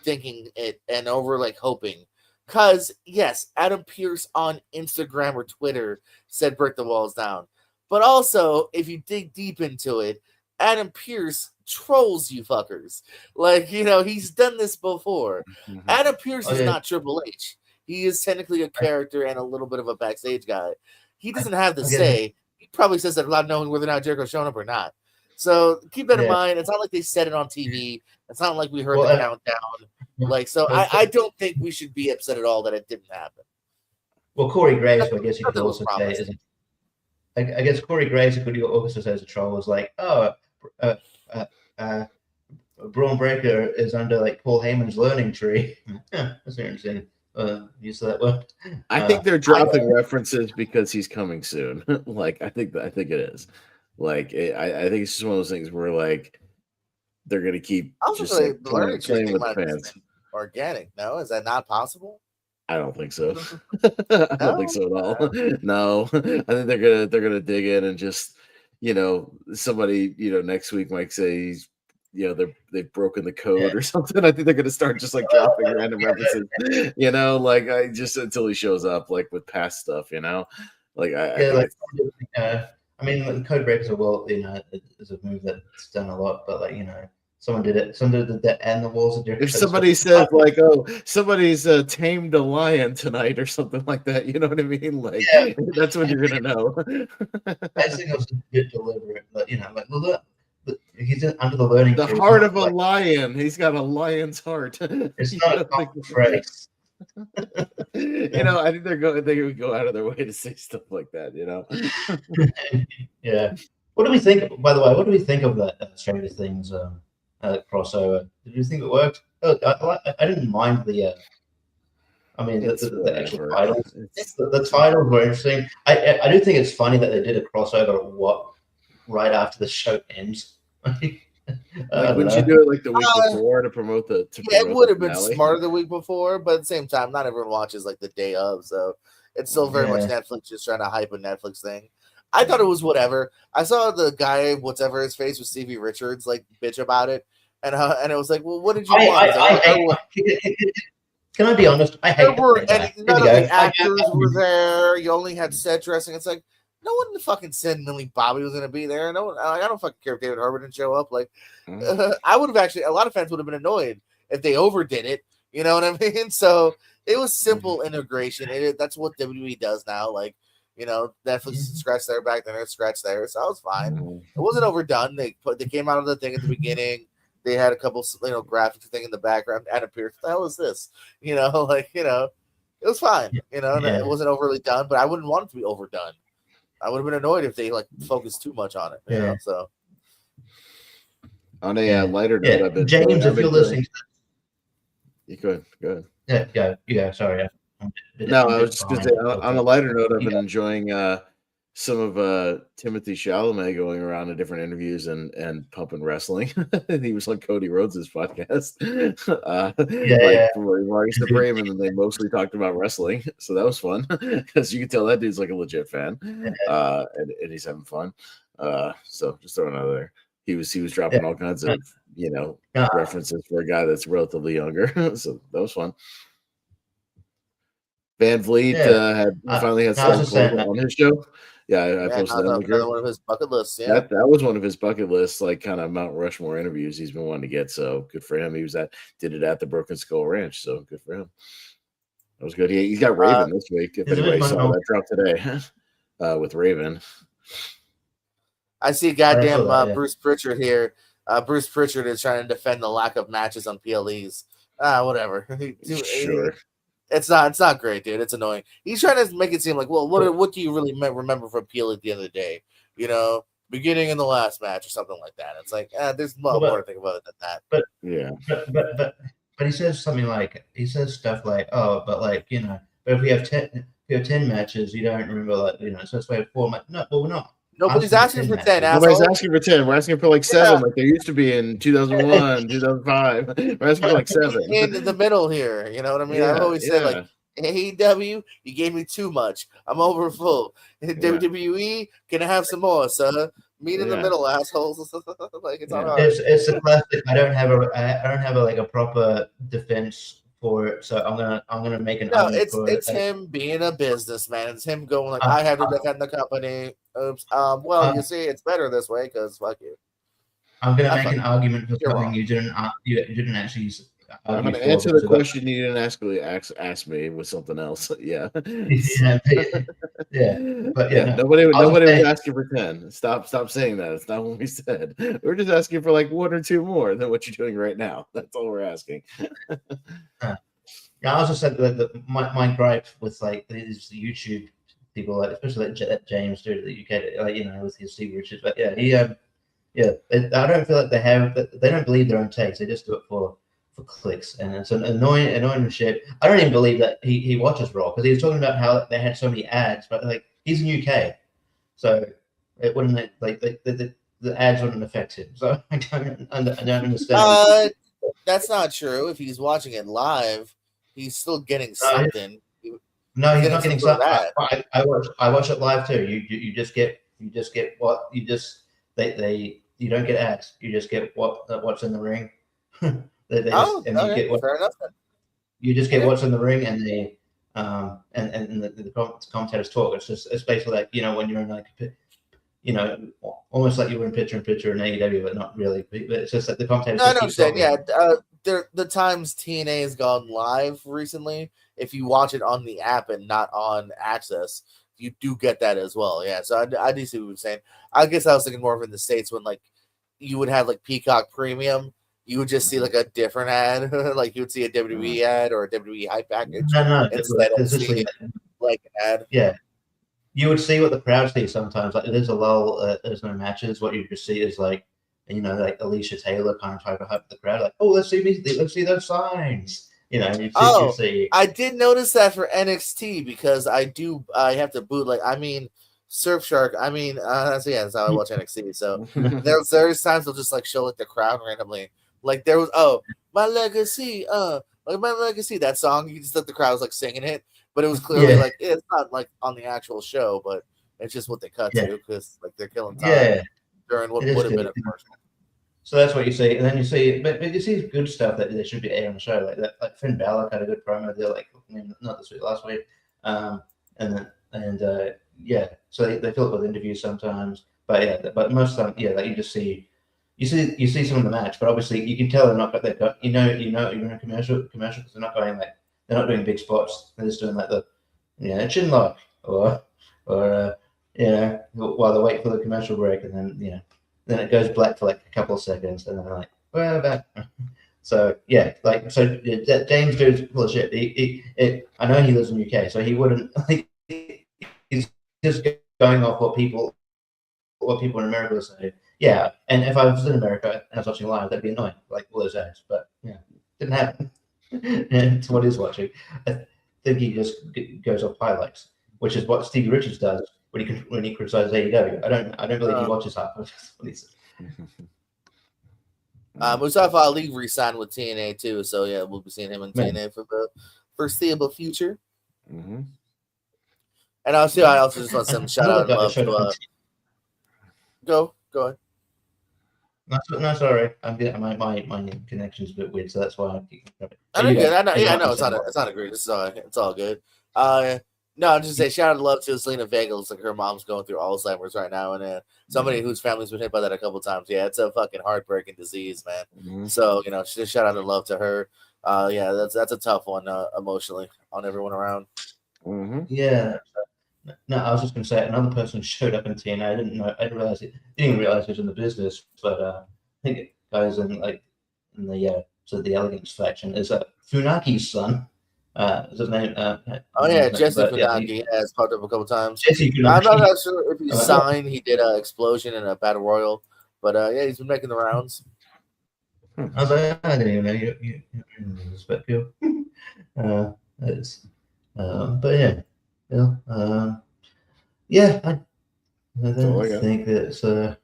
thinking it and over hoping. Because, yes, Adam Pearce on Instagram or Twitter said break the walls down. But also, if you dig deep into it, Adam Pearce trolls you fuckers. Like, he's done this before.
Mhm.
Adam Pearce is
Okay.
not Triple H. He is technically a character and a little bit of a backstage guy. He doesn't have the say. He probably says that without knowing whether or not Jericho's showing up or not. So keep that in mind. It's not like they said it on TV. It's not like we heard the countdown. Like, so I don't think we should be upset at all that it didn't happen.
Well, Corey Graves, I guess you could
Nothing was
also say,
promised.
I guess Corey Graves could also say as a troll was like, Braun Breaker is under like Paul Heyman's learning tree. That's interesting. Use that word.
I think they're dropping references because he's coming soon. Like, I think it is. Like, I think it's just one of those things where like they're gonna keep just like playing with the fans.
Organic, no? Is that not possible?
I don't think so. I don't think so at all. No, I think they're gonna dig in and just somebody next week might say he's they've broken the code or something. I think they're gonna start just like dropping random references. Like I just until he shows up like with past stuff. Like
I mean, code breakers are is a move that's done a lot, but like someone did it. Someone did that, and the walls are different.
If somebody says like, "Oh, somebody's tamed a lion tonight" or something like that, you know what I mean? Like, that's when you're gonna know.
I think it was a bit deliberate, but like, look, he's under the learning.
The heart of a lion. He's got a lion's heart.
It's not a common phrase.
I think they would go out of their way to say stuff like that.
Yeah. What do we think? By the way, what do we think of that Stranger Things crossover? Did you think it worked? I didn't mind the. I mean, the actual titles. The titles were interesting. I do think it's funny that they did a crossover right after the show ends.
Wouldn't you do it like the week before to promote the?
It would have been smarter the week before, but at the same time, not everyone watches like the day of, so it's still very much Netflix just trying to hype a Netflix thing. I thought it was whatever. I saw the guy, whatever his face was, Stevie Richards, like bitch about it, and it was like, well, what did you want?
Can I be honest? I hate.
None of the actors were there. You only had set dressing. It's like. No one fucking said Millie Bobby was going to be there. No one, I don't fucking care if David Harbour didn't show up. Like, I would have actually, a lot of fans would have been annoyed if they overdid it. You know what I mean? So it was simple integration. That's what WWE does now. Like, Netflix scratched their back, then scratched theirs. So I was fine. It wasn't overdone. They came out of the thing at the beginning. They had a couple, graphics thing in the background. Adam Pearce, what the hell is this? It was fine. It wasn't overly done, but I wouldn't want it to be overdone. I would have been annoyed if they focused too much on it. So
on a lighter note,
James, if you're listening,
you could go
ahead. Yeah. Sorry.
No, I was just going to say on a lighter note, I've been enjoying some of Timothy Chalamet going around in different interviews and pumping wrestling. He was on Cody Rhodes' podcast. For Marty Supreme, and then they mostly talked about wrestling. So that was fun because you can tell that dude's like a legit fan, and he's having fun. So just throwing it out there. He was dropping all kinds of references for a guy that's relatively younger. So that was fun. Van Vliet finally had something on his show. I posted that.
Another one of his bucket lists. Yeah,
that was one of his bucket lists, like kind of Mount Rushmore interviews he's been wanting to get. So good for him. He did it at the Broken Skull Ranch. So good for him. That was good. He's got Raven this week. If anybody saw that drop today with Raven.
I see goddamn Bruce Pritchard here. Bruce Pritchard is trying to defend the lack of matches on PLEs. Whatever.
Sure.
It's not great, dude. It's annoying. He's trying to make it seem like, well, what do you really remember from PLE at the end of the day? Beginning in the last match or something like that. It's like, there's more to think about it than that.
But he says stuff like, oh, but like, but if we have 10 matches, you don't remember so it's like 4 matches. No, well, we're not.
Nobody's asking for 10.
Nobody's asking for 10. We're asking for like 7, like there used to be in 2001, 2005. We're asking for like 7.
In the middle here, you know what I mean? I've always said like, AEW, you gave me too much. I'm over full. WWE, can I have some more, son? Meet in the middle, assholes. Like it's all right.
It's a classic. I don't have a proper defense for it, so I'm gonna make an
No,
argument for it.
it's him being a businessman. It's him going like, I have to defend the company. Oops. Well, you see, it's better this way because fuck you.
I'm gonna make an argument for
You're
something
wrong.
you didn't actually
I'm
argue
going to
for.
answer the question you didn't ask me with something else. Yeah.
yeah, but yeah, no,
nobody
I'll
was
say-
asking for 10. Stop saying that. It's not what we said. We're just asking for like 1 or 2 more than what you're doing right now. That's all we're asking.
Yeah, I also said that my gripe with like these YouTube people, like especially like James dude at the UK, like with his Steve Richards, but yeah, I don't feel like they don't believe their own takes. They just do it for clicks, and it's an annoying shit. I don't even believe that he watches Raw because he was talking about how they had so many ads, but like he's in UK, so it wouldn't like the ads wouldn't affect him. So I don't understand.
That's not true. If he's watching it live, he's still getting something.
No, he's not getting something. I watch it live too. You just get what you just you don't get ads. You just get what's in the ring. You get what,
fair enough.
you just get what's in the ring, and the commentators talk. It's basically like when you're in like almost like you were in picture in AEW, but not really. But it's just like the commentators.
No, I understand. Yeah, the times TNA has gone live recently. If you watch it on the app and not on Access, you do get that as well. Yeah, so I do see what you're saying. I guess I was thinking more of in the States when like you would have like Peacock Premium. You would just see like a different ad, like you would see a WWE ad or a WWE hype package.
No,
instead of seeing like an ad.
Yeah, you would see what the crowd sees sometimes. Like there's a lull, there's no matches. What you just see is like like Alicia Taylor kind of trying to hype the crowd, like, oh, let's see those signs. You see.
I did notice that for NXT because I have to boot Surfshark. That's how I watch NXT. So there's times they'll just like show like the crowd randomly. Like there was my legacy, that song. You just thought the crowd was like singing it, but it was clearly like it's not like on the actual show, but it's just what they cut to because like they're killing time during what would have been a commercial.
So that's what you see, and then you see, but you see good stuff that they should be airing on the show, like that. Like Finn Balor had a good promo. They're like, not this week, last week, so they fill it with interviews sometimes, but most of the time, like you just see, you see some of the match, but obviously you can tell they're not you're in a commercial because they're not going like they're not doing big spots. They're just doing like the chin lock or while they wait for the commercial break, and then then it goes black for like a couple of seconds, and then they're like, we're back. So James dude's full of shit. I know he lives in the UK, so he wouldn't. He's just going off what people in America would say. Yeah, and if I was in America and I was watching live, that'd be annoying, like all those ads. But didn't happen. And it's what he's watching. I think he just goes off highlights, which is what Stevie Richards does when he criticizes AEW. I don't believe he watches that. That's what he says.
Mustafa Ali re-signed with TNA too, so yeah, we'll be seeing him in TNA for the foreseeable future.
Mm-hmm.
And I also just want some shout out and love to go ahead.
No, sorry. I'm getting my connection's a bit weird, so that's why I keep.
I know it's not egregious. It's all good. No, I'm just saying shout out and love to Selena Vega. Looks like her mom's going through Alzheimer's right now, and somebody whose family's been hit by that a couple times. Yeah, it's a fucking heartbreaking disease, man. Mm-hmm. So just shout out and love to her. That's a tough one emotionally on everyone around.
Mm-hmm.
Yeah. No, I was just going to say another person showed up in TNA. I didn't realize he was in the business, but I think it goes in the Elegance faction is Funaki's son. Is his name?
Jesse Funaki has popped up a couple times. Jesse Funaki. I'm not sure if he signed. He did an Explosion in a Battle Royal, but he's been making the rounds.
I was like, I didn't even know you respect you. But yeah. I don't think that's I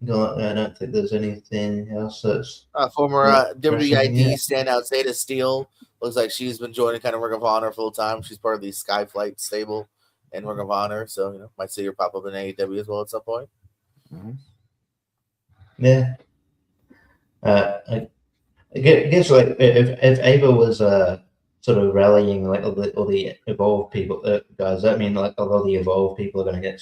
don't think there's anything else that's
former WID standout Zeta Steel. Looks like she's been joining kind of Ring of Honor full time. She's part of the Skyflight stable in Ring of Honor, so might see her pop up in AEW as well at some point.
Mm-hmm.
Yeah. I guess like if Ava was sort of rallying like all the evolved people guys, that mean like a lot of the evolved people are going to get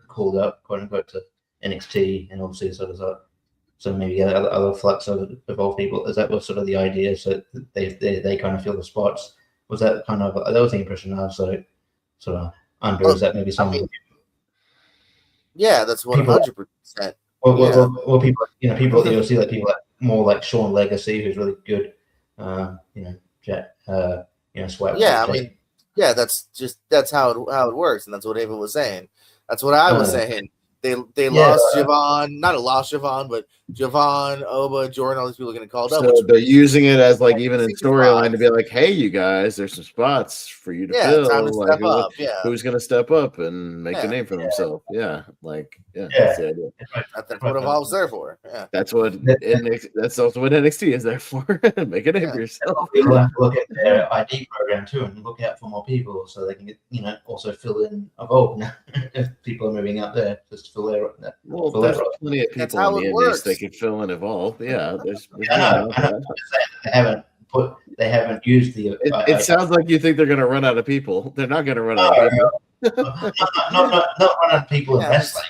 called up, quote unquote, to NXT, and obviously so maybe other flux of evolved people. Is that was sort of the idea? So they kind of fill the spots. Was that kind of that was the impression I was sort of under?
Oh,
Is that maybe some
I mean, yeah, that's
people
100%.
Well, people, people you'll see like people like more like Sean Legacy, who's really good. Swipe.
Yeah, I mean, yeah, that's how it works, and that's what Ava was saying. That's what I was saying. They lost Javon, not lost Javon, but Javon, Oba, Jordan, all these people are getting called up.
So they're using it as like even in storyline to be like, hey, you guys, there's some spots for you to fill.
Time to
like,
step up. Yeah,
who's gonna step up and make a name for themselves? Yeah, like
that's
the idea.
That's what Evolve's there for. Yeah,
that's also what NXT is there for. Make a name for yourself.
People have to look at their ID program too and look out for more people so they can get also fill in Evolve if people are moving out there just to fill their.
Well, there's plenty of people in the Indies they could fill and Evolve. Yeah, there's
they haven't used the.
It sounds like you think they're going to run out of people. They're not going to run out of people.
not run out of people in wrestling.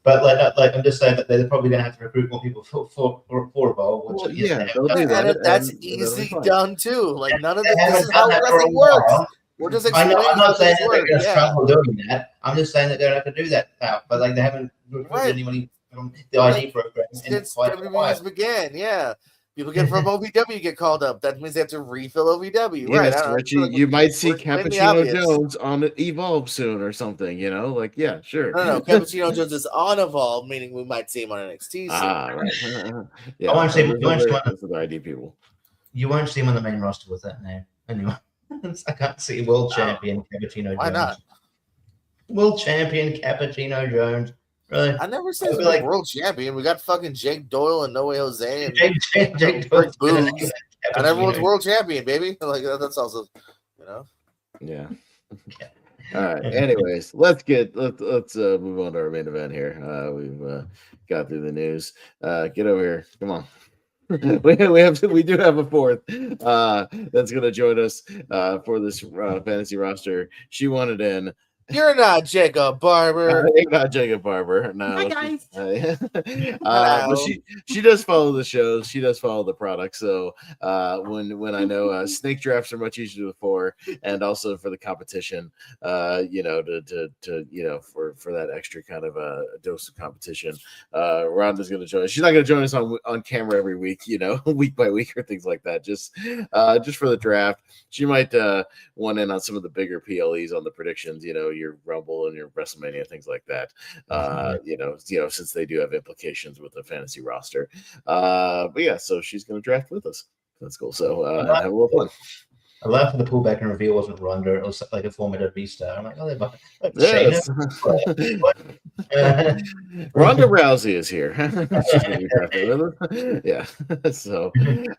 But like I'm just saying that they're probably going to have to recruit more people for Evolve. Which
they'll do that. That's easily done too. Like none of this is how wrestling works. We're just explaining
I'm not saying that they're going to struggle doing that. I'm just saying that they're going to have to do that now. But like they haven't recruited anybody from the ID program.
Since WWE's began, yeah. People get from OVW get called up. That means they have to refill OVW.
Yes,
right.
Richie, you might see Cappuccino Jones on Evolve soon or something, like, yeah, sure.
No, Cappuccino Jones is on Evolve, meaning we might see him on NXT soon.
Right. Yeah, I won't see him
with the ID people.
You won't see him on the main roster with that name. Anyway, I can't see world champion Cappuccino Jones.
Why not?
World champion Cappuccino Jones. Really?
I never said like world champion. We got fucking Jake Doyle and No Way Jose and
Jake Doyle
Boogs, and everyone's world champion, baby. Like that's also,
Yeah. All right. Anyways, let's move on to our main event here. We've got through the news. Get over here. Come on. we do have a fourth that's going to join us for this fantasy roster. She wanted in.
You're not Jacob Barber.
I'm not Jacob Barber. No.
Hi guys.
But she does follow the shows. She does follow the product. So when I know snake drafts are much easier for, and also for the competition, for that extra kind of a dose of competition, Rhonda's going to join us. She's not going to join us on camera every week, week by week or things like that. Just for the draft, she might want in on some of the bigger PLEs on the predictions. Your Rumble and your WrestleMania, things like that. Since they do have implications with the fantasy roster. But yeah, so she's going to draft with us. That's cool. So have a little fun.
I laughed when the pullback and reveal wasn't Ronda. It was like a former WWE star. I'm like, oh,
yes. Ronda Rousey is here. Yeah. So,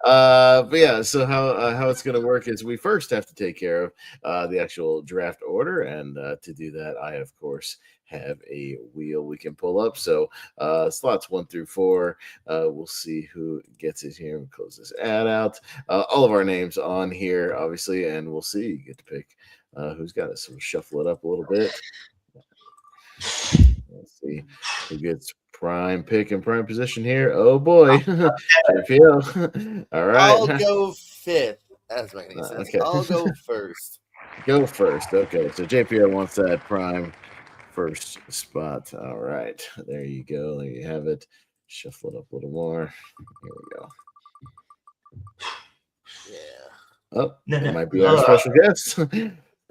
but yeah. So how it's going to work is we first have to take care of the actual draft order, and to do that, I of course have a wheel we can pull up. So slots 1 through 4. We'll see who gets it here. We'll close this ad out. All of our names on here, obviously, and we'll see. You get to pick who's got it. So we'll shuffle it up a little bit. Let's see who gets prime pick and prime position here. Oh boy. All right.
I'll go 5th. That's making sense. Okay. I'll go first.
Go first. Okay. So JPL wants that prime first spot. All right, there you go. There you have it. Shuffle it up a little more. Here we go.
Yeah.
Oh, that might be our special guest.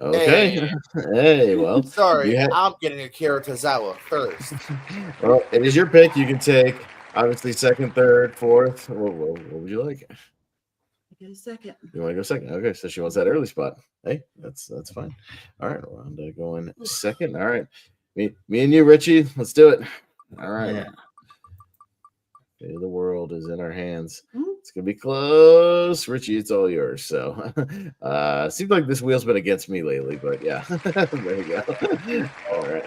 Okay. Hey, well.
Sorry, I'm getting Akira Tozawa first.
Well, it is your pick. You can take, obviously, 2nd, 3rd, 4th. What would you like?
Get a second.
You want to go 2nd? Okay, so she wants that early spot. Hey, that's fine. All right, Rhonda going 2nd. All right. Me and you, Richie. Let's do it. All right.
Yeah.
Okay, the world is in our hands. It's gonna be close. Richie, it's all yours. So seems like this wheel's been against me lately, but yeah. There you go. All right.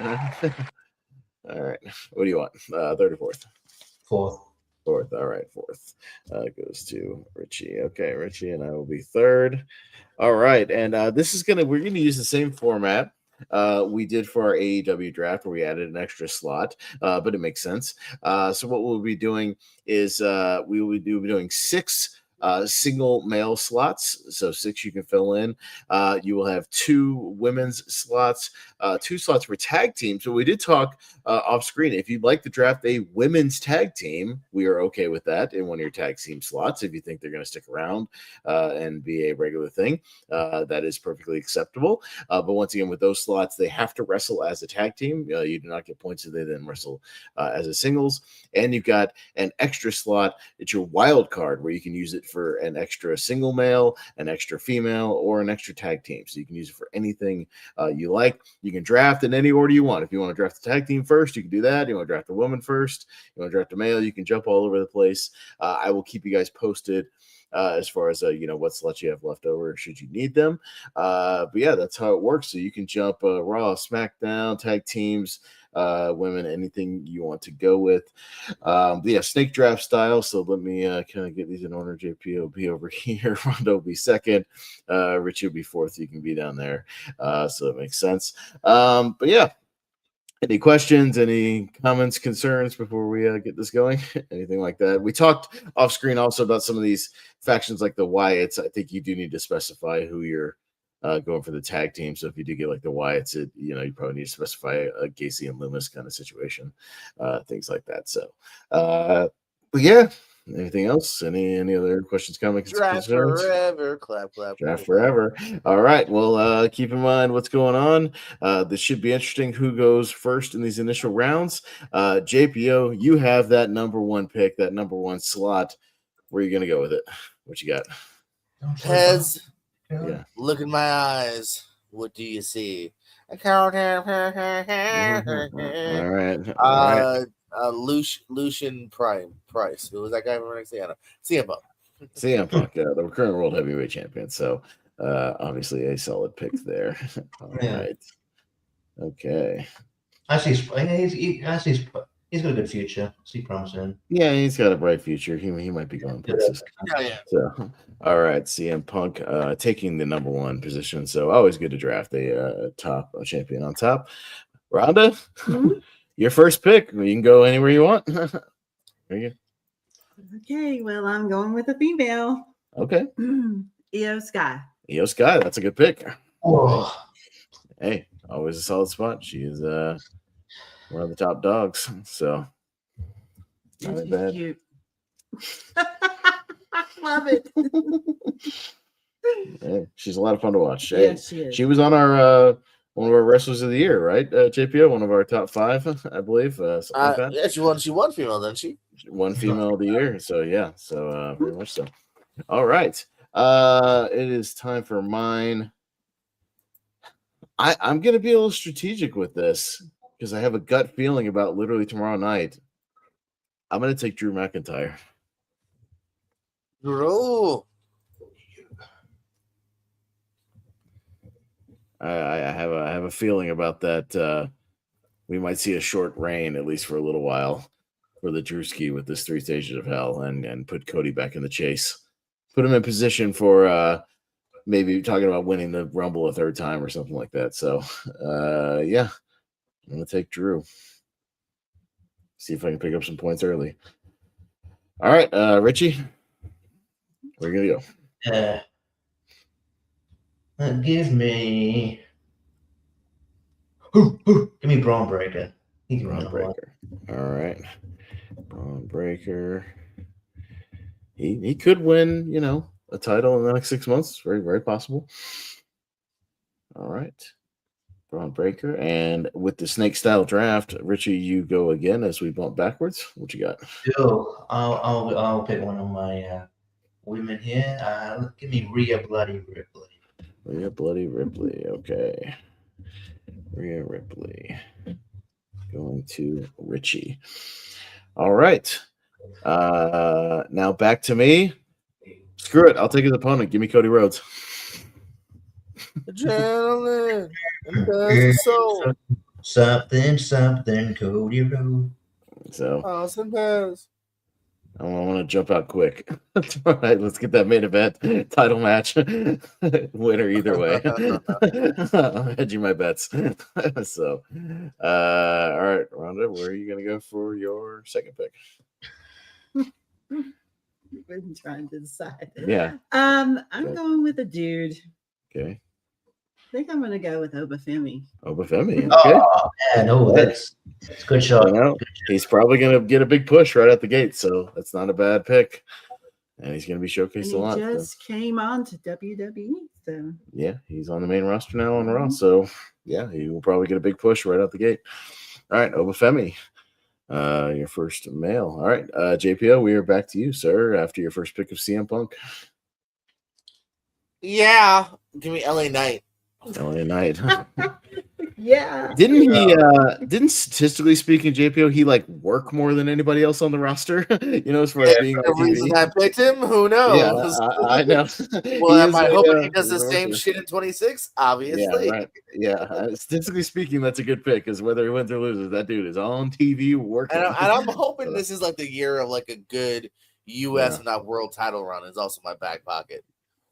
All right. What do you want? 3rd or 4th?
4th.
Fourth. All right, fourth goes to Richie. Okay, Richie and I will be third. All right, and we're gonna use the same format we did for our AEW draft, where we added an extra slot, but it makes sense. So what we'll be doing is we will be doing 6 single male slots, so 6 you can fill in. You will have 2 women's slots, 2 slots for tag team. So we did talk off screen. If you'd like to draft a women's tag team, we are okay with that in one of your tag team slots. If you think they're going to stick around and be a regular thing, that is perfectly acceptable. But once again, with those slots, they have to wrestle as a tag team. You do not get points if they then wrestle as a singles. And you've got an extra slot. It's your wild card, where you can use it for an extra single male, an extra female, or an extra tag team. So you can use it for anything you like. You can draft in any order you want. If you want to draft the tag team first, you can do that. You want to draft a woman first, you want to draft a male, you can jump all over the place. I will keep you guys posted as far as what slots you have left over should you need them. But yeah, that's how it works. So you can jump Raw, SmackDown, tag teams, women, anything you want to go with. Yeah, snake draft style. So let me kind of get these in order. JP will be over here. Rondo will be second. Richie will be fourth. You can be down there. So that makes sense. But yeah. Any questions, any comments, concerns before we get this going? Anything like that? We talked off screen also about some of these factions like the Wyatts. I think you do need to specify who you're going for the tag team. So if you do get like the Wyatts, you probably need to specify a Gacy and Loomis kind of situation, things like that. So, but yeah. Anything else? Any other questions, comments,
Draft
concerns?
forever, clap, clap.
Draft forever. All right. Well, keep in mind what's going on. This should be interesting. Who goes first in these initial rounds? JPO, you have that number 1 pick, that number 1 slot. Where are you going to go with it? What you got?
Pez,
Yeah.
look in my eyes. What do you see?
All right.
Lucian Price. Who was that guy from NXT? CM Punk.
CM Punk, the current world heavyweight champion. So obviously a solid pick there. All right. Okay.
He's got a good future. See promising.
Yeah, he's got a bright future. He might be going places.
Yeah.
So, all right, CM Punk taking the number 1 position. So always good to draft a top champion on top. Rhonda, your first pick. You can go anywhere you want. There you go.
Okay, well, I'm going with a female.
Okay.
Io Sky.
Io Sky, that's a good pick.
Oh.
Hey, always a solid spot. She is one of the top dogs. So not
She's
bad.
cute. Love it.
Hey, she's a lot of fun to watch.
Yes, she is.
She was on our one of our wrestlers of the year, right? JPO, one of our top 5, I believe. Something like that.
Yeah, she won female, didn't she?
One female of the year. So yeah, so very much so. All right. It is time for mine. I'm gonna be a little strategic with this because I have a gut feeling about literally tomorrow night. I'm gonna take Drew McIntyre.
Drew.
I have a feeling about that. We might see a short reign, at least for a little while, for the Drewski with this 3 stages of hell, and put Cody back in the chase. Put him in position for maybe talking about winning the Rumble a 3rd time or something like that. So yeah, I'm gonna take Drew. See if I can pick up some points early. All right, Richie, where are you gonna
go? Give me Braun Breaker.
Braun Breaker. All right. Braun Breaker. He could win, a title in the next 6 months. Very, very possible. All right. Braun Breaker. And with the snake style draft, Richie, you go again as we bump backwards. What you got?
I'll pick one of my women here. Give me Rhea Bloody Ripley.
Rhea Bloody Ripley. Okay. Rhea Ripley. Going to Richie. All right. Now back to me. Screw it. I'll take his opponent. Give me Cody Rhodes.
The gentleman. So
something Cody Rhodes.
So
Austin Pez.
I want to jump out quick. All right, let's get that main event title match. Winner either way. I'm hedging my bets. So, all right, Rhonda, where are you going to go for your second pick?
I've been trying to decide.
Yeah.
I'm
Okay.
going with a dude.
Okay.
I think I'm going to go with Obafemi.
Obafemi. Okay.
Oh man, that's a good shot.
You know, he's probably going to get a big push right out the gate, so that's not a bad pick. And he's going to be showcased a lot.
He just came on to WWE, so
yeah, he's on the main roster now on Raw. So yeah, he will probably get a big push right out the gate. All right, Obafemi, your first male. All right, JPO, we are back to you, sir. After your first pick of CM Punk.
Yeah, give me LA Knight.
LA Knight.
yeah.
Didn't he? Didn't statistically speaking, JPO, he like work more than anybody else on the roster? As far as being on
The reason
TV.
I picked him, who knows?
Yeah, I know.
Well, am I hoping he
he's
does the
a
same
worker.
shit in 26? Obviously.
Yeah, right. Yeah, statistically speaking, that's a good pick. Because whether he wins or loses, that dude is on TV working.
And I'm hoping this is like the year of like a good U.S. and not world title run. Is also my back pocket.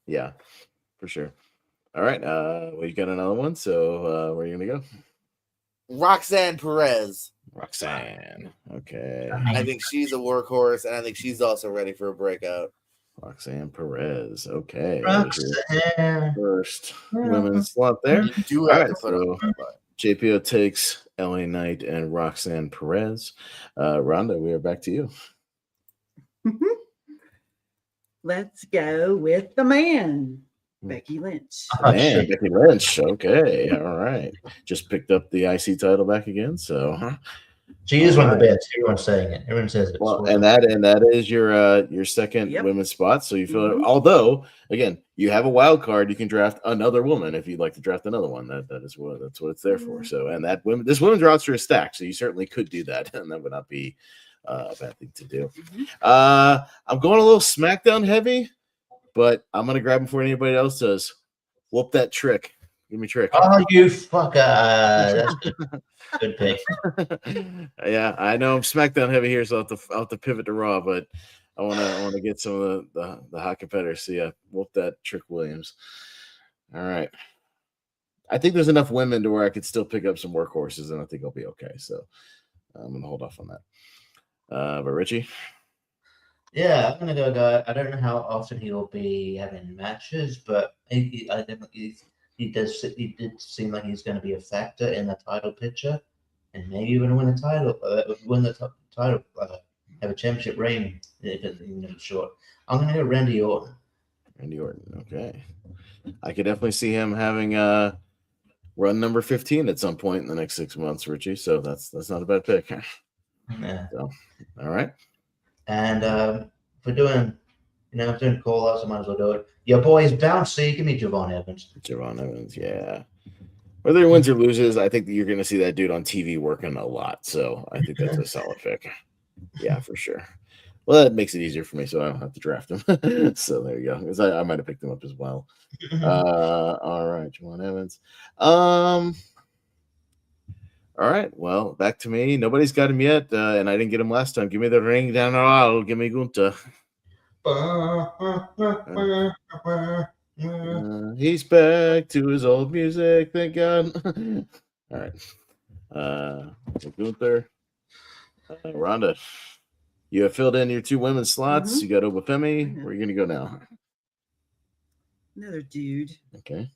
Yeah, for sure. All right, we got another one. So where are you gonna go?
Roxanne Perez.
Roxanne. Okay.
I think she's a workhorse, and I think she's also ready for a breakout.
Roxanne Perez. Okay.
Roxanne.
First women's slot there.
You do
All
have
right,
to put
so
on.
JPO takes LA Knight and Roxanne Perez. Rhonda, we are back to you.
Let's go with the man, Becky Lynch.
Man, Becky Lynch. Okay, all right. Just picked up the IC title back again. So
she is one of the best. Everyone's saying it. Everyone says it.
Well, and that is your second women's spot. So you feel although again you have a wild card, you can draft another woman if you'd like to draft another one. That's what it's there for. So and this women's roster is stacked, so you certainly could do that, and that would not be a bad thing to do. I'm going a little SmackDown heavy, but I'm gonna grab before anybody else does. Whoop that Trick. Give me Trick.
Oh, you fucker! That's good. Good pick.
Yeah, I know I'm SmackDown heavy here, so I'll have to pivot to Raw, but I want to get some of the hot competitors. So yeah, whoop that Trick Williams. All right. I think there's enough women to where I could still pick up some workhorses, and I think I'll be okay. So I'm gonna hold off on that. But Richie.
Yeah, I'm gonna go guy. I don't know how often he'll be having matches, but he did seem like he's going to be a factor in the title picture, and maybe even win the title, have a championship reign in short. I'm going to go Randy Orton.
Randy Orton, okay. I could definitely see him having run number 15 at some point in the next 6 months, Richie. So that's not a bad pick.
Yeah.
So, all right.
And if we're doing call outs, I might as well do it. Your boy is bouncy. Give me Javon Evans.
Javon Evans, yeah. Whether he wins or loses, I think that you're going to see that dude on TV working a lot. So I think that's a solid pick. Yeah, for sure. Well, that makes it easier for me, so I don't have to draft him. So there you go. Because I might have picked him up as well. All right, Javon Evans. All right, well, back to me. Nobody's got him yet, and I didn't get him last time. Give me the ring down the aisle. Give me Gunther. He's back to his old music. Thank God. All right. Gunther. Rhonda. You have filled in your 2 women's slots. You got Obafemi. Where are you going to go now?
Another dude.
Okay.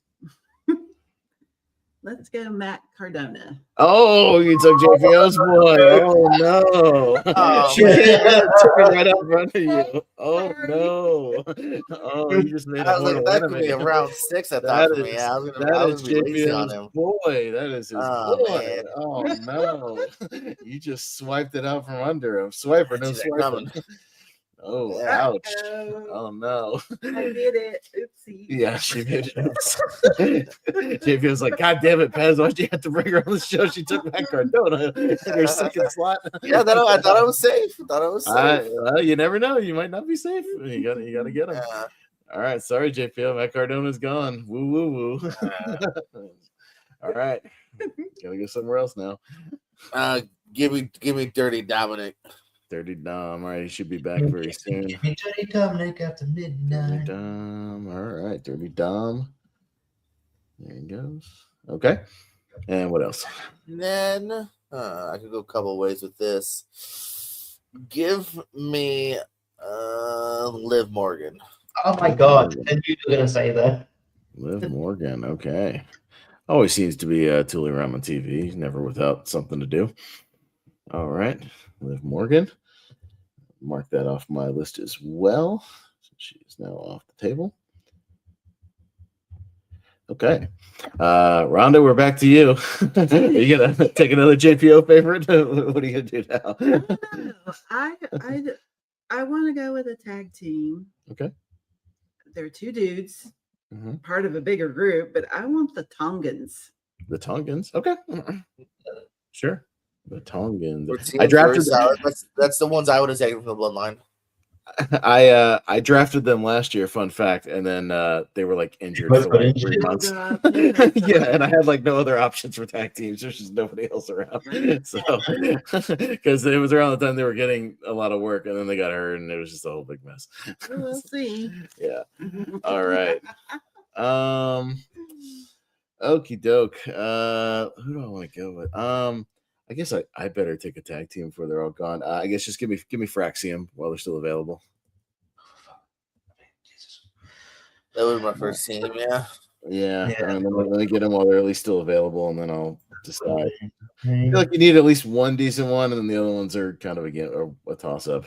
Let's go Matt Cardona.
Oh, you took JPO's boy. Oh, no. She took it right out in front of you. Oh, no. Oh, you just made a mortal
that could
enemy.
be around 6, I thought, for me. Yeah, I was going to be lazy on him.
Boy. That is his boy.
Man.
Oh, no. You just swiped it out from under him. Swiper, no swiping. Oh, ouch. Oh, no.
I did it. Oopsie.
Yeah, she made it. JP was like, God damn it, Pez, why'd you have to bring her on the show? She took Matt Cardona in her second slot.
Yeah, I thought I was safe.
Well, you never know. You might not be safe. You gotta get him.
Yeah.
All right, sorry, JP. Matt Cardona's gone. Woo, woo, woo. All right. Gotta go somewhere else now.
Give me Dirty Dominic.
Dirty Dom. All right, he should be back very soon.
Give me Dirty Dominic after
Dirty
midnight.
Dom. All right, Dirty Dom. There he goes. Okay. And what else?
And then I could go a couple ways with this. Give me Liv Morgan.
Oh my God! And you were gonna say that.
Liv Morgan. Okay. Always seems to be tooling around on TV. He's never without something to do. All right. Liv Morgan. Mark that off my list as well. So she is now off the table. Okay. Rhonda, we're back to you. Are you going to take another JPO favorite? What are you going to do now?
I want to go with a tag team.
Okay.
They're two dudes, part of a bigger group, but I want the Tongans.
The Tongans? Okay. Sure. The Tongans.
I drafted that's the ones I would have taken from the bloodline.
I drafted them last year, fun fact, and then they were like injured for like 3 months. Yeah, and I had like no other options for tag teams. There's just nobody else around. So because it was around the time they were getting a lot of work, and then they got hurt, and it was just a whole big mess.
We'll see.
Yeah. All right. Okie doke. Who do I want to go with? I guess I better take a tag team before they're all gone. I guess just give me Fraxium while they're still available.
That was my first team, yeah.
Yeah. And then let me get them while they're at least still available, and then I'll decide. I feel like you need at least one decent one, and then the other ones are kind of a toss up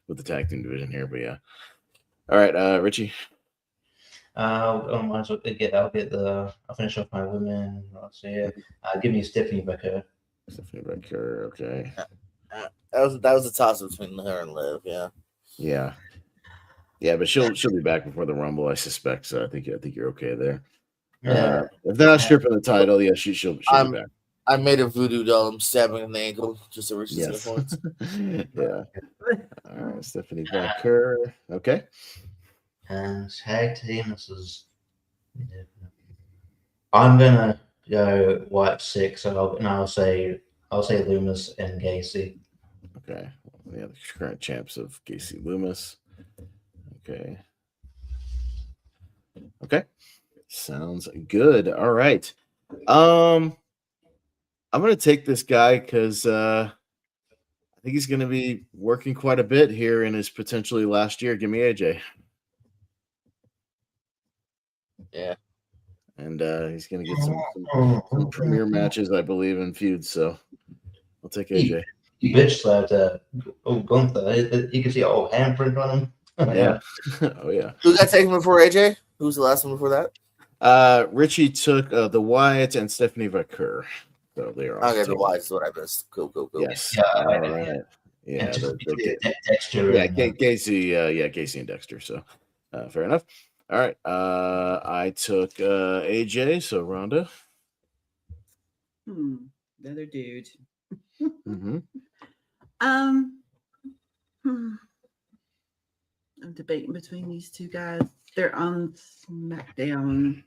with the tag team division here. But yeah. All right, Richie.
I'll finish off my women. Let's see. Give me Stephanie Becker.
Stephanie Becker, okay.
That was a toss between her and Liv, yeah.
Yeah. Yeah, but she'll be back before the Rumble, I suspect. So I think you're okay there. If they're not stripping the title, yeah, she'll be back.
I made a voodoo doll. I'm stabbing in the ankle just to reach the points.
Yeah. All right, Stephanie Becker. Okay.
And tag team, this is. I'm gonna go White 6, and I'll say Loomis and Gacy.
Okay. Yeah, the current champs of Gacy Loomis. Okay. Okay. Sounds good. All right. I'm gonna take this guy because I think he's gonna be working quite a bit here in his potentially last year. Give me AJ.
Yeah.
And he's going to get some premier matches, I believe, in feuds. So I'll take AJ.
He bitch slapped Gunther. You can see a whole handprint on him.
Yeah. Oh, yeah.
Who got taken before AJ? Who was the last one before that?
Richie took the Wyatt and Stephanie Becker. So they are
okay, the Wyatt is what I missed. Cool.
Yes.
Yeah.
All right. Yeah.
Dexter.
Yeah, Gacy. Gacy and Dexter. So fair enough. All right. I took AJ, so Rhonda.
Another dude.
I'm
debating between these two guys. They're on SmackDown.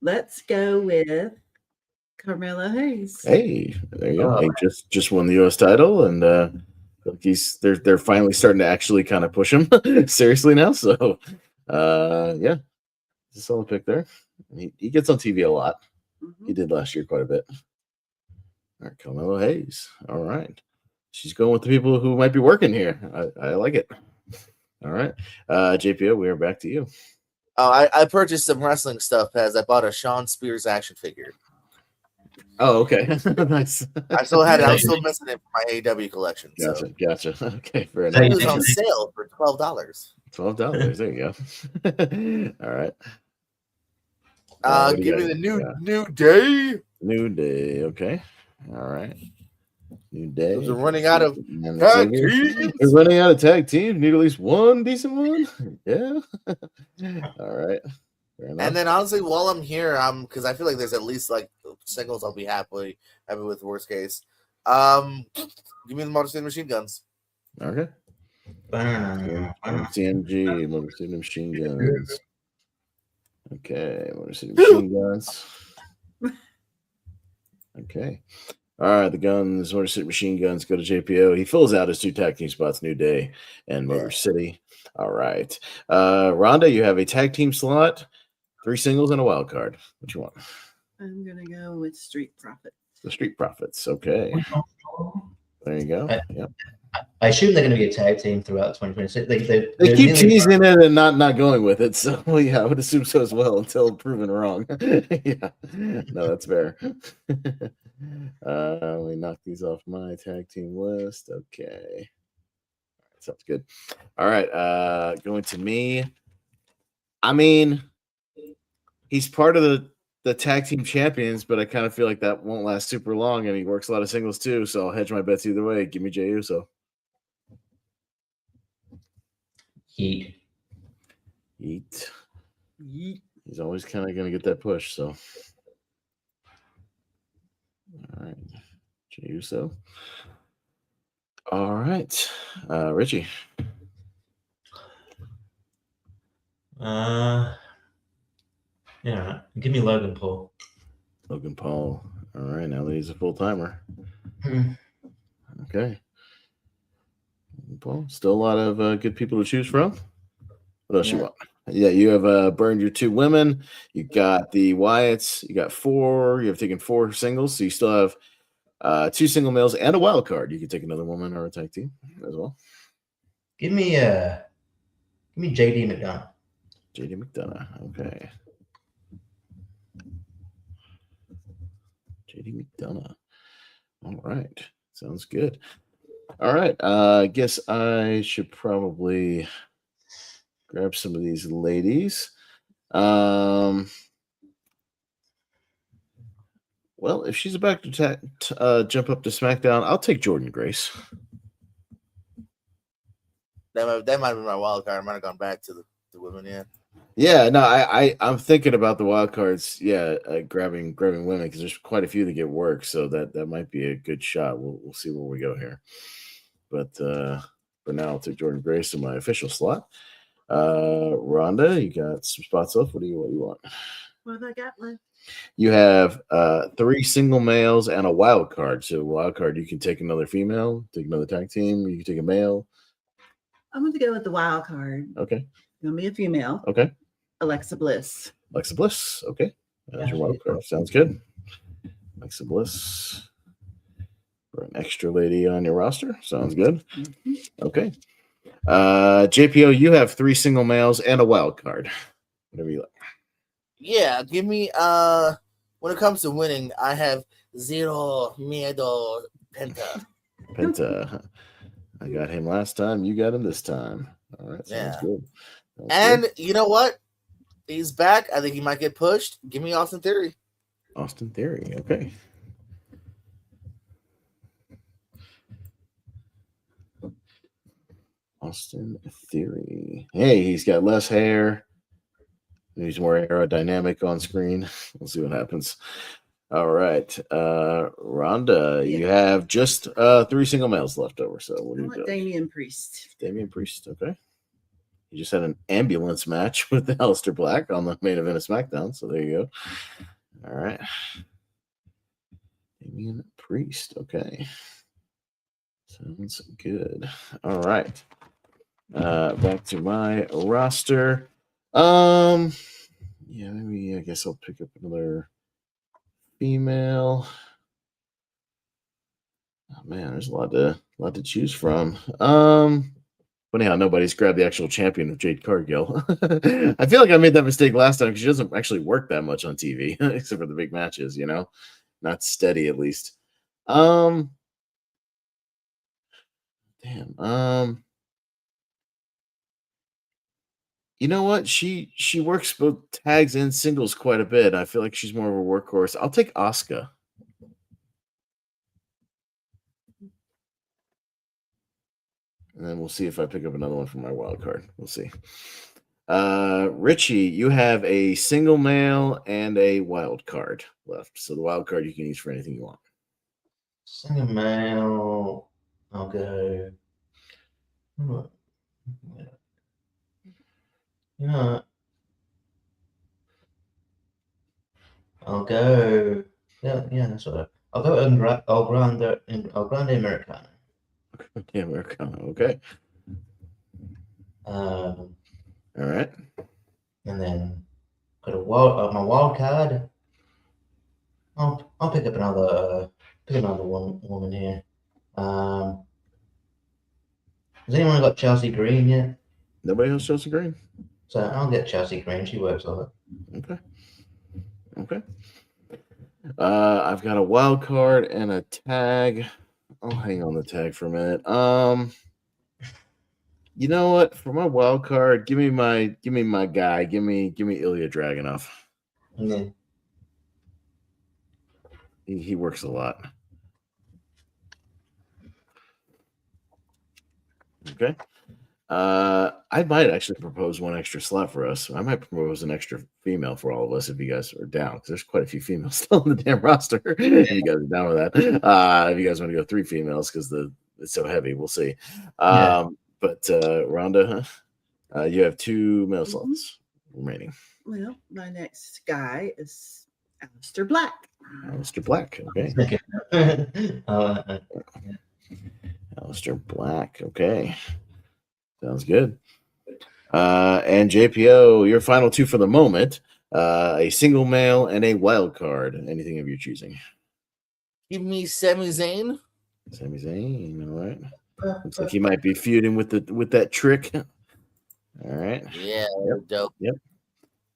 Let's go with Carmelo Hayes.
Hey, there you go. He just won the U.S. title, and they're finally starting to actually kind of push him seriously now. So, yeah, it's a solid pick there. He gets on TV a lot. He did last year quite a bit. All right, Carmelo Hayes. All right, she's going with the people who might be working here. I like it. All right, JPO, we are back to you.
Oh, I purchased some wrestling stuff as I bought a Sean Spears action figure.
Oh, okay. Nice.
I was still missing it for my AEW collection.
Gotcha. Okay, fair enough.
It was on sale for $12.
$12. There you go. All right.
Give me the new day.
New Day. Okay. All right. New Day.
We're running out of tag teams.
We're running out of tag teams. Need at least one decent one. Yeah. All right.
And then honestly, while I'm here, because I feel like there's at least like singles I'll be happy with. Worst case, give me the Motor City Machine Guns.
Okay. CMG Motor City Machine Guns. Okay, Motor City Machine Guns. Okay. All right, the Guns, Motor City Machine Guns go to JPO. He fills out his 2 tag team spots, New Day and Motor City. All right. Rhonda, you have a tag team slot, 3 singles, and a wild card. What you want?
I'm gonna go with Street Profits.
The Street Profits. Okay. There you go. Yep.
I assume they're going to be a tag team throughout 2026.
They keep teasing it and not going with it. So, yeah, I would assume so as well until proven wrong. Yeah. No, that's fair. Let me knock these off my tag team list. Okay. Sounds good. All right. Going to me. I mean, he's part of the tag team champions, but I kind of feel like that won't last super long, and he works a lot of singles too. So I'll hedge my bets either way. Give me Jey Uso.
Heat.
He's always kind of going to get that push. So, all right, Jey Uso. All right, Richie.
Yeah, give me Logan Paul.
Logan Paul. All right, now that he's a full timer. Okay. Paul, still a lot of good people to choose from. What else you want? Yeah, you have burned your 2 women. You got the Wyatts. You got 4. You have taken 4 singles, so you still have 2 single males and a wild card. You can take another woman or a tag team as well.
Give me JD McDonough.
JD McDonough. Okay. JD McDonough. All right. Sounds good. All right. I guess I should probably grab some of these ladies. Well, if she's about to jump up to SmackDown, I'll take Jordynne Grace.
That might have been my wild card. I might have gone back to the women. Yeah.
Yeah, no, I'm thinking about the wild cards. Yeah, grabbing women because there's quite a few that get work, so that might be a good shot. We'll see where we go here. But for now, I'll take Jordynne Grace in my official slot. Rhonda, you got some spots left. What do you want?
What have I got left?
You have 3 single males and a wild card. So wild card, you can take another female, take another tag team, you can take a male.
I'm going to go with the wild card.
Okay.
Gonna be a female.
Okay.
Alexa Bliss.
Alexa Bliss. Okay. That's your wild card. Sounds good. Alexa Bliss. For an extra lady on your roster. Sounds good.
Mm-hmm.
Okay. JPO, you have 3 single males and a wild card. Whatever you like.
Yeah, give me when it comes to winning, I have Zero Miedo Penta.
Penta. I got him last time. You got him this time. All right. Sounds good.
And you know what? He's back. I think he might get pushed. Give me Austin Theory.
Austin Theory. Okay. Austin Theory. Hey, he's got less hair. He's more aerodynamic on screen. We'll see what happens. All right. Rhonda, you have just 3 single males left over. So what do you do?
Damian Priest.
Damian Priest. Okay. He just had an ambulance match with Aleister Black on the main event of SmackDown. So there you go. All right. Damian Priest. Okay. Sounds good. All right. Back to my roster. Yeah, maybe I guess I'll pick up another female. Oh man, there's a lot to choose from. Funny how nobody's grabbed the actual champion of Jade Cargill. I feel like I made that mistake last time because she doesn't actually work that much on TV, except for the big matches, not steady at least. Damn. You know what? She works both tags and singles quite a bit. I feel like she's more of a workhorse. I'll take Asuka. And then we'll see if I pick up another one from my wild card. We'll see. Richie, you have a single male and a wild card left. So the wild card you can use for anything you want.
Single male. I'll go. I'll go. Yeah, that's what I'll go El Grande Americano.
Yeah, Americano. Okay.
All
right.
And then got my wild card. I'll pick up another woman here. Has anyone got Chelsea Green yet?
Nobody else Chelsea Green.
So I'll get Chelsea Green. She works on it.
Okay. Okay. I've got a wild card and a tag. I'll hang on the tag for a minute. You know what? For my wild card, give me my guy. Give me Ilya Dragunov.
Yeah.
He works a lot. Okay. I might actually propose one extra slot for us. I might propose an extra female for all of us if you guys are down, because there's quite a few females still on the damn roster. If you guys are down with that, if you guys want to go 3 females because it's so heavy, we'll see. But Rhonda, you have 2 male slots remaining.
Well, my next guy is Aleister Black.
Aleister Black, okay. Aleister Black, okay. Sounds good. And JPO, your final 2 for the moment. A single male and a wild card. Anything of your choosing.
Give me Sami Zayn.
Sami Zayn, all right. Looks like he might be feuding with that trick. All right.
Yeah, dope.
Yep.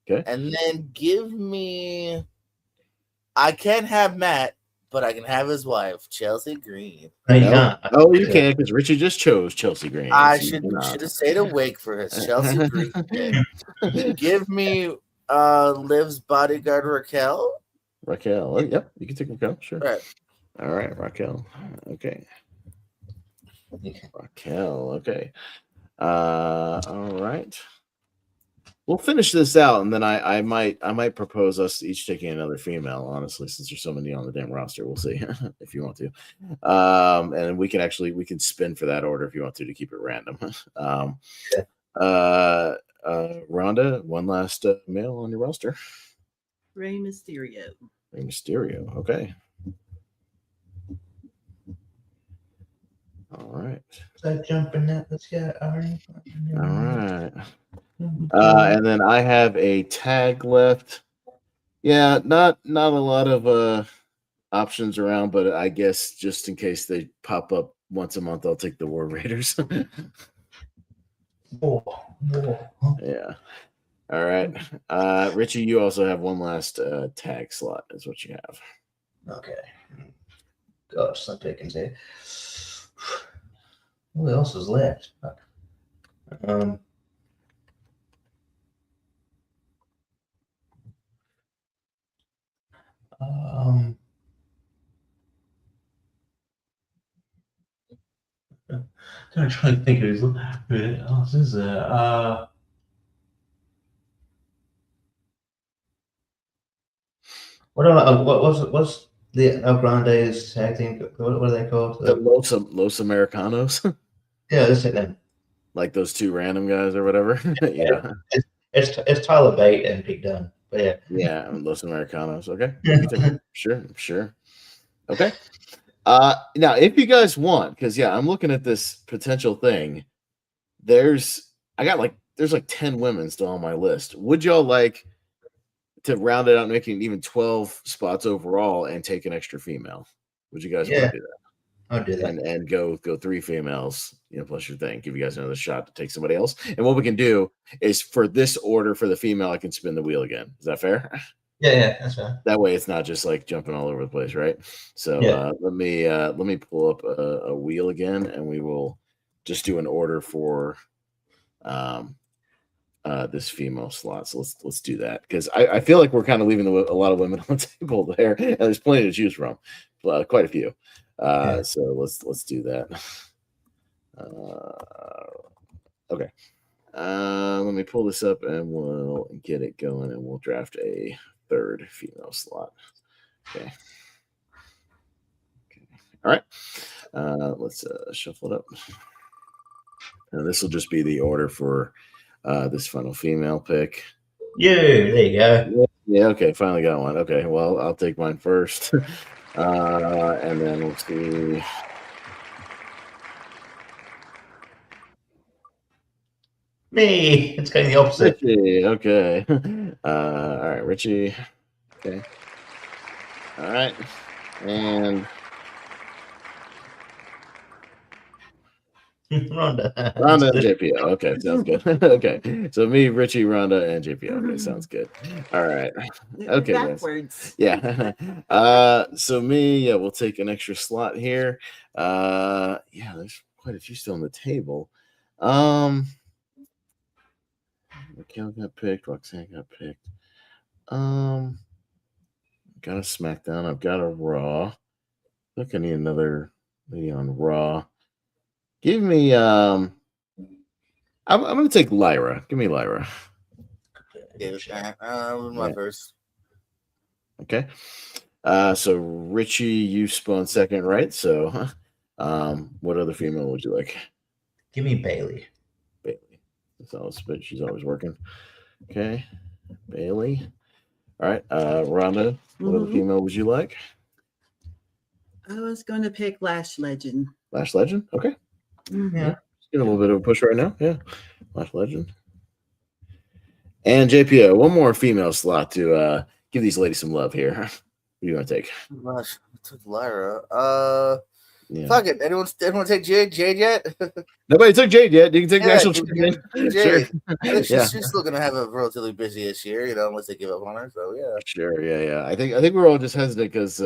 Okay.
And then give me. I can't have Matt, but I can have his wife, Chelsea Green.
Oh, you can, because Richie just chose Chelsea Green.
I should have stayed awake for his Chelsea Green. Give me Liv's bodyguard Raquel.
Raquel. Oh, yep, you can take Raquel. Sure. All right, Raquel. Okay. Raquel. Okay. All right. We'll finish this out, and then I might propose us each taking another female. Honestly, since there's so many on the damn roster, we'll see if you want to. And we can spin for that order if you want to keep it random. Rhonda, one last male on your roster.
Rey Mysterio.
Rey Mysterio. Okay. All right.
So jumping that. Let's go.
All right. And then I have a tag left. Yeah, not a lot of options around, but I guess just in case they pop up once a month, I'll take the War Raiders. Yeah. All right. Richie, you also have one last tag slot, is what you have.
Okay. Gosh, some pickings here. What else is left? I'm trying to think of who else is there. What's the El Grande's tag team? What are they called?
The Los Americanos.
Yeah, that's it then.
Like those 2 random guys or whatever. Yeah.
It's Tyler Bate and Pete Dunne. But yeah.
Yeah, Los Americanos. Okay. Sure. Okay. Now, if you guys want, because I'm looking at this potential thing. There's 10 women still on my list. Would y'all like to round it out, making even 12 spots overall, and take an extra female? Would you guys want to do that?
I'll do that.
And go 3 females, plus your thing. Give you guys another shot to take somebody else. And what we can do is, for this order for the female, I can spin the wheel again. Is that fair?
Yeah, that's fine.
That way, it's not just like jumping all over the place, right? So let me pull up a wheel again, and we will just do an order for this female slot. So let's do that, because I feel like we're kind of leaving a lot of women on the table there, and there's plenty to choose from, quite a few. So let's do that. Okay. Let me pull this up, and we'll get it going, and we'll draft a 3rd female slot. Okay. All right. Let's shuffle it up. And this will just be the order for this final female pick.
Yeah, there you go.
Yeah, okay, finally got one. Okay, well, I'll take mine first. And then let's see.
Me. It's going the opposite.
Richie. Okay. All right, Richie. Okay. All right. And
Rhonda.
Rhonda and JPO. Okay, sounds good. Okay. So me, Richie, Rhonda, and JPO. Okay, sounds good. All right. Okay, guys.
Backwards.
Yeah. So me, yeah, we'll take an extra slot here. Yeah, there's quite a few still on the table. Raquel got picked, Roxanne got picked. Got a SmackDown, I've got a Raw. I think I need another lady on Raw. Give me I'm gonna take Lyra. Give me Lyra.
My first.
Okay. So Richie, you spun second, right? So what other female would you like?
Give me Bailey.
Bailey. That's always, but she's always working. Okay. Bailey. All right. Rhonda, what other female would you like?
I was going to pick Lash Legend.
Lash Legend? Okay.
Yeah.
Just give a little bit of a push right now. Yeah. Lash Legend. And JPO, one more female slot to give these ladies some love here. What do you want to take?
Gosh, I took Lyra.
Yeah.
Fuck it. Anyone take Jade yet?
Nobody took Jade yet. You can take the actual champion.
Jade.
Sure.
She's still gonna have a relatively busy this year, unless they give up on her. So yeah.
Sure. Yeah. I think we're all just hesitant because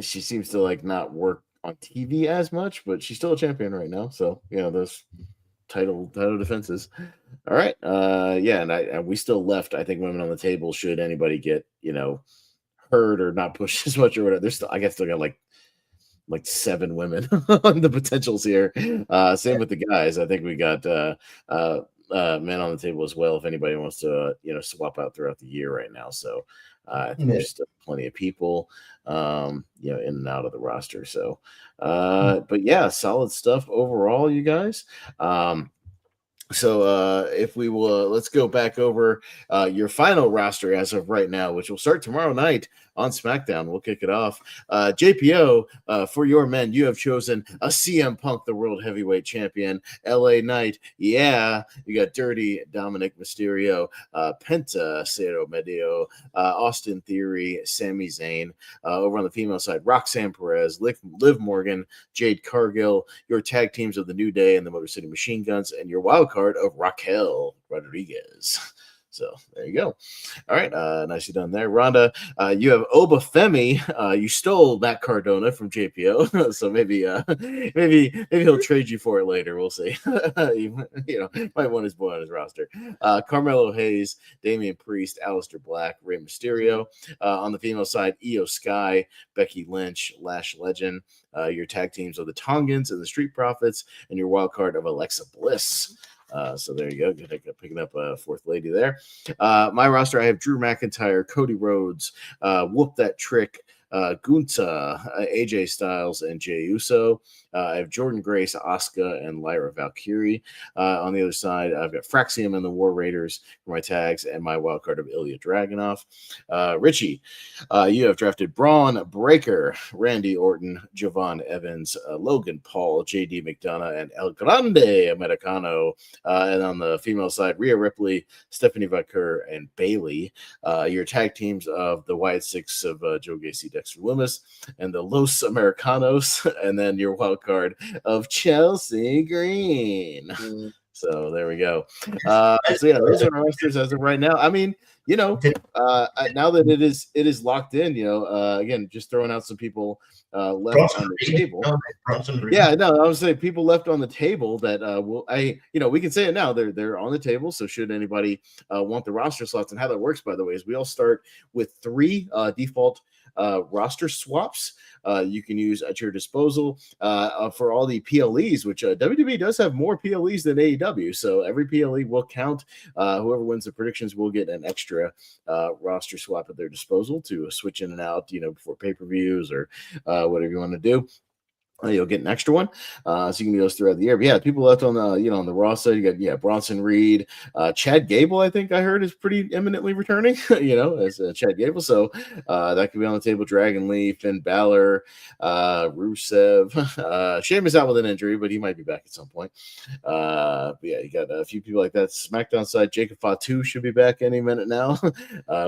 she seems to like not work on TV as much, but she's still a champion right now. So those title defenses. All right. And we still left, I think, women on the table should anybody get hurt or not pushed as much or whatever. There's still, I guess, still got like 7 women on the potentials here. Same with the guys. I think we got men on the table as well if anybody wants to swap out throughout the year right now. So I think there's still plenty of people in and out of the roster. So but yeah, solid stuff overall, you guys. So if we will, let's go back over your final roster as of right now, which will start tomorrow night on SmackDown. We'll kick it off. JPO, for your men, you have chosen a CM Punk, the World Heavyweight Champion. LA Knight, yeah. You got Dirty Dominic Mysterio, Penta, Cero Medio, Austin Theory, Sami Zayn. Over on the female side, Roxanne Perez, Liv Morgan, Jade Cargill, your tag teams of the New Day and the Motor City Machine Guns, and your wild card of Raquel Rodriguez. So there you go. All right, nicely done there, Rhonda. You have Obafemi. You stole Matt Cardona from JPO, so maybe he'll trade you for it later. We'll see. Might want his boy on his roster. Carmelo Hayes, Damian Priest, Aleister Black, Rey Mysterio. On the female side, Io Sky, Becky Lynch, Lash Legend. Your tag teams of the Tongans and the Street Profits, and your wild card of Alexa Bliss. So there you go. Picking up a fourth lady there. My roster, I have Drew McIntyre, Cody Rhodes, Whoop That Trick, Gunta, AJ Styles, and Jey Uso. I have Jordan Grace, Asuka, and Lyra Valkyrie. On the other side, I've got Fraxium and the War Raiders for my tags, and my wild card of Ilya Dragunov. Richie, you have drafted Braun Breaker, Randy Orton, Javon Evans, Logan Paul, JD McDonough, and El Grande Americano. And on the female side, Rhea Ripley, Stephanie Vaquer, and Bailey. Your tag teams of the Wyatt Six of Joe Gacy, Dexter Lumis, and the Los Americanos, and then your wild card of Chelsea Green. So there we go. So yeah, those are our rosters as of right now. I mean, now that it is locked in, again, just throwing out some people left on the table. Yeah, no, I was saying people left on the table that we can say it now. They're on the table. So should anybody want the roster slots, and how that works, by the way, is we all start with 3 default roster swaps you can use at your disposal for all the PLEs, which WWE does have more PLEs than AEW. So every PLE will count. Whoever wins the predictions will get an extra roster swap at their disposal to switch in and out, before pay-per-views or whatever you want to do. You'll get an extra one, so you can do those throughout the year. But yeah, people left on the on the Raw side. You got Bronson Reed, Chad Gable. I think I heard is pretty imminently returning. As Chad Gable, so that could be on the table. Dragon Lee, Finn Balor, Rusev. Sheamus out with an injury, but he might be back at some point. But yeah, you got a few people like that. SmackDown side, Jacob Fatu should be back any minute now.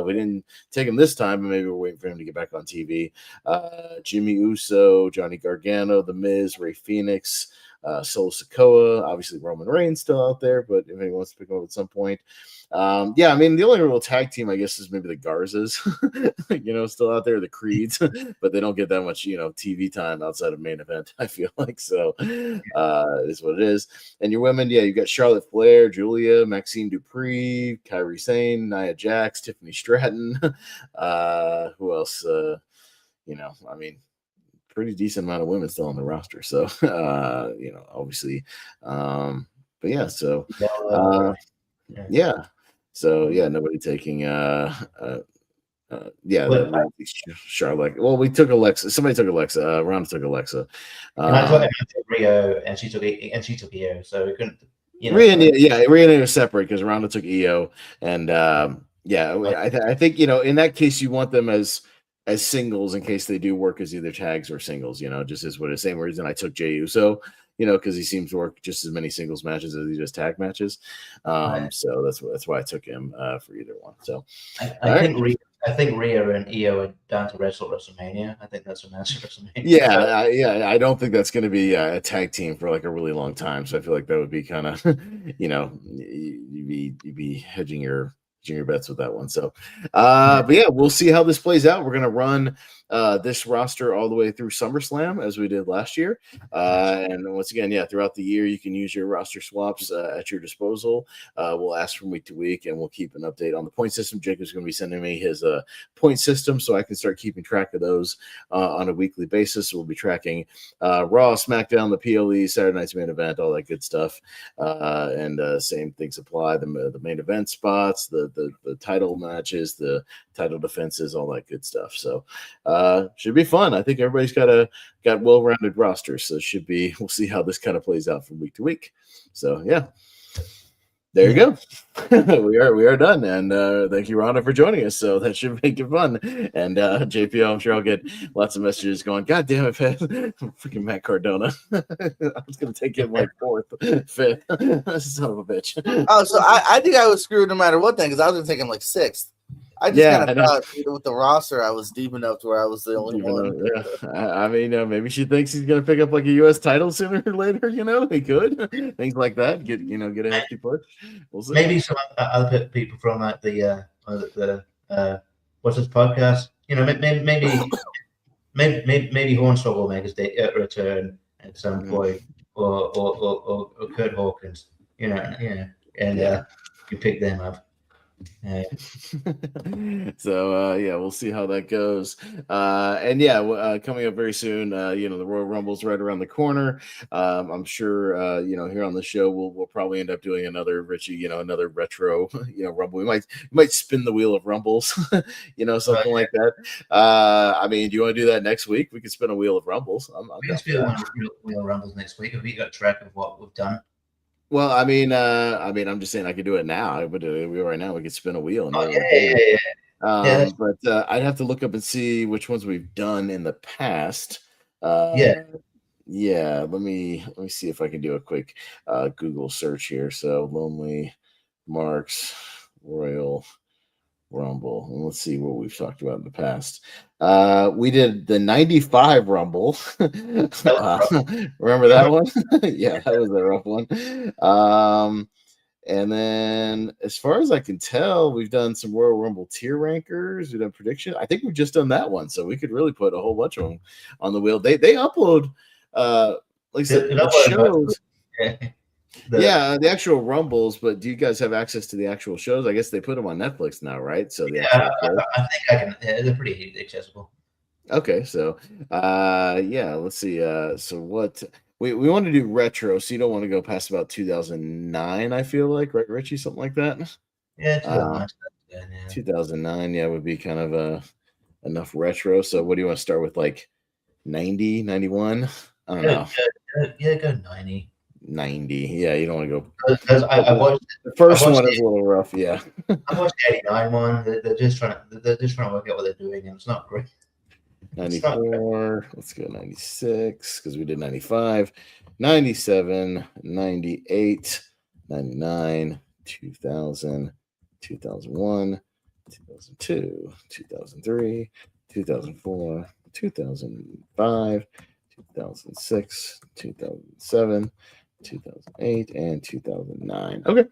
We didn't take him this time, but maybe we're waiting for him to get back on TV. Jimmy Uso, Johnny Gargano, The Miz, Ray Phoenix, Solo Sikoa, obviously Roman Reigns still out there, but if anyone wants to pick him up at some point. I mean, the only real tag team, I guess, is maybe the Garzas, still out there, the Creeds, but they don't get that much, TV time outside of main event, I feel like. So it is what it is. And your women, you got Charlotte Flair, Julia, Maxine Dupree, Kairi Sane, Nia Jax, Tiffany Stratton. Who else? I mean, pretty decent amount of women still on the roster. So, obviously, but yeah, so, So nobody taking, Charlotte. Well, we took Alexa. Somebody took Alexa. Ronda took Alexa.
And I took Rio, and she took Io. So we couldn't.
Rhea and Io are separate because Ronda took Io, and I think in that case you want them as singles in case they do work as either tags or singles. Just as what the same reason I took Jey Uso. Because he seems to work just as many singles matches as he does tag matches. So that's why I took him for either one. So
I think Rhea and Io are down to wrestle WrestleMania. I think that's a match at WrestleMania.
Yeah. I don't think that's going to be a tag team for like a really long time. So I feel like that would be kind of, you'd be hedging your bets with that one. So, but yeah, we'll see how this plays out. We're going to run this roster all the way through SummerSlam as we did last year. And once again, throughout the year, you can use your roster swaps at your disposal. We'll ask from week to week, and we'll keep an update on the point system. Jacob's going to be sending me his point system so I can start keeping track of those on a weekly basis. We'll be tracking Raw, SmackDown, the PLE, Saturday Night's Main Event, all that good stuff. And same things apply. The main event spots, the title matches, the title defenses, all that good stuff. So should be fun. I think everybody's got well-rounded rosters, so we'll see how this kind of plays out from week to week. So yeah, there you go. we are done, and thank you, Rhonda, for joining us. So that should make it fun. And JPO, I'm sure I'll get lots of messages going, God damn it, Pat. Freaking Matt Cardona. I was gonna take him like 4th, 5th. Son of a bitch.
Oh, so I think I was screwed no matter what then, because I was gonna take him like 6th. I just kind of thought with the roster, I was deep enough to where I was the only one.
I mean, maybe she thinks he's going to pick up like a U.S. title sooner or later. He could things like that. Get a hefty push. We'll see.
Maybe some other people from like the what's this podcast? Maybe Hornswoggle will make his return at some point, or Kurt Hawkins. You pick them up.
So we'll see how that goes. Coming up very soon, the Royal Rumble's right around the corner. I'm sure here on the show we'll probably end up doing another Richie, another retro Rumble. We might spin the wheel of Rumbles, something like that. Do you want to do that next week? We could spin a wheel of Rumbles.
We can spin a wheel of Rumbles next week. Have we got track of what we've done?
Well, I'm just saying I could do it now. But right now we could spin a wheel. And but I'd have to look up and see which ones we've done in the past. Let me see if I can do a quick Google search here. So Lonely Marks Royal Rumble. And let's see what we've talked about in the past. We did the 95 Rumble. Remember that one? Yeah, that was a rough one. And then as far as I can tell, we've done some Royal Rumble tier rankers. We've done prediction. I think we've just done that one. So we could really put a whole bunch of them on the wheel. They upload like I said, the shows. The actual Rumbles, but do you guys have access to the actual shows? I guess they put them on Netflix now, right? So
I think I can. They're pretty accessible.
Okay, so let's see. So what we want to do retro, so you don't want to go past about 2009. I feel like, right, Richie, something like that.
Yeah,
2009. Would be kind of enough retro. So what do you want to start with, like 90, 91? I don't know.
Go 90.
90. Yeah, you don't want to go.
Because I watched
The first
watched
one is a little rough. Yeah.
I watched the 89 one. They're just trying to work out what they're doing, and it's not great.
94. Let's go 96 because we did 95, 97, 98, 99, 2000, 2001, 2002, 2003, 2004, 2005, 2006, 2007, 2008, and 2009. Okay,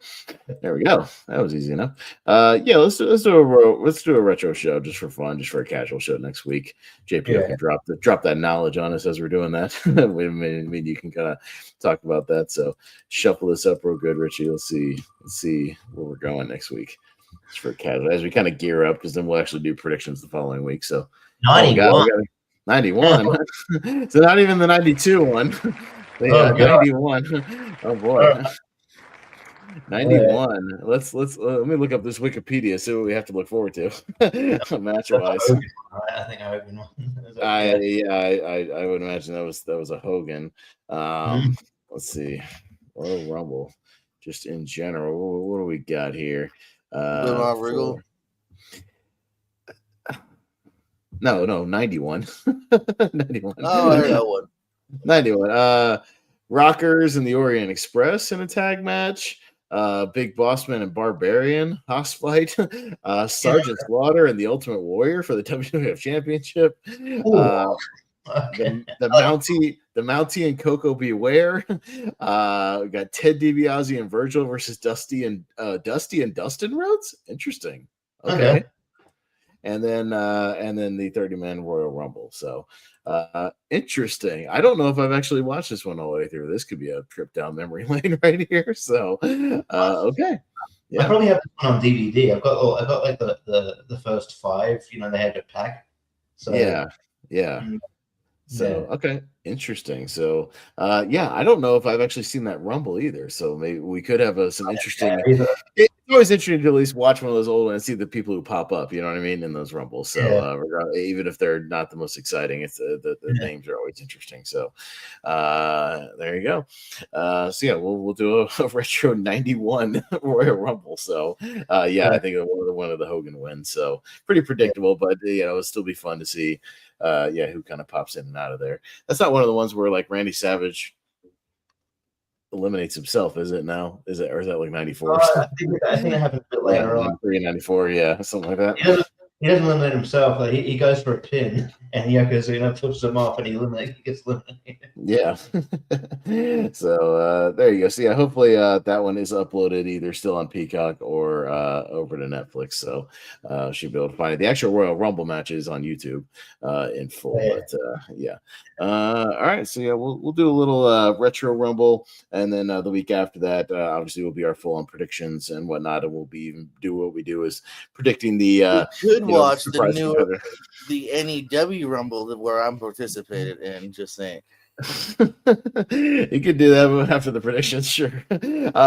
there we go. That was easy enough. Yeah, let's do a retro show just for fun, just for a casual show next week. JPO can drop that knowledge on us as we're doing that. I mean, you can kind of talk about that. So shuffle this up real good, Richie. Let's see where we're going next week. Just for casual as we kind of gear up, because then we'll actually do predictions the following week. So
91.
91. So not even the 92 one. Yeah, 91. Oh boy. 91. Let's let me look up this Wikipedia, see what we have to look forward to match wise.
I think Hogan won.
I would imagine that was a Hogan. Let's see. Royal Rumble. Just in general, what do we got here?
Regal.
No, 91. 91.
Oh, I heard that one.
91. Rockers and the Orient Express in a tag match. Big Bossman and Barbarian Hoss fight. Sergeant Slaughter and the Ultimate Warrior for the WWF Championship. The Mountie and Coco Beware. We got Ted DiBiase and Virgil versus Dusty and Dustin Rhodes. Interesting. Okay. And then the 30-man Royal Rumble. So interesting. I don't know if I've actually watched this one all the way through. This could be a trip down memory lane right here. So okay. Yeah.
I probably have this one on DVD. I've got like the first 5, they had a pack. So
yeah. So okay, interesting. So I don't know if I've actually seen that Rumble either. So maybe we could have some interesting. It's always interesting to at least watch one of those old ones and see the people who pop up. You know what I mean in those Rumbles. So even if they're not the most exciting, it's the names are always interesting. So there you go. We'll do a retro 91 Royal Rumble. So I think one of the Hogan wins. So pretty predictable, but it'll still be fun to see. Who kind of pops in and out of there. That's not one of the ones where like Randy Savage eliminates himself, is it now? Or is that like 94?
I think it happened a bit later on.
94, something like that.
He doesn't eliminate himself. Like he goes for a pin, and Yokozuna flips him off, and he gets eliminated.
Yeah. So there you go. So hopefully that one is uploaded either still on Peacock or over to Netflix. So should be able to find it. The actual Royal Rumble match is on YouTube in full.
Yeah.
But all right. So we'll do a little retro Rumble, and then the week after that, obviously will be our full on predictions and whatnot, and we'll be even do what we do is predicting the.
Watch the NEW Rumble where I'm participated in. Just saying.
You could do that after the predictions, sure.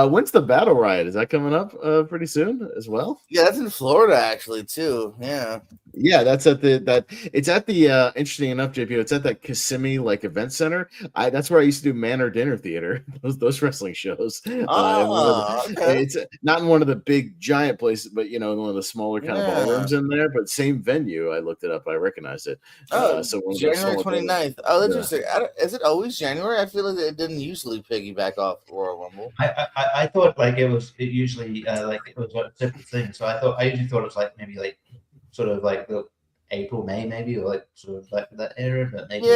When's the Battle Riot? Is that coming up pretty soon as well?
Yeah, that's in Florida actually too. Yeah,
that's at the interesting enough, JP. It's at that Kissimmee event center. That's where I used to do Manor Dinner Theater. Those wrestling shows.
Okay.
It's not in one of the big giant places, but in one of the smaller kind of ballrooms in there. But same venue. I looked it up. I recognized it. So
January 29th. Oh, interesting. Is it always January? I feel like it didn't usually piggyback off Royal Rumble.
I thought it usually it was a separate thing. So I usually thought it was maybe sort of the April, May, maybe, or sort of that era. But maybe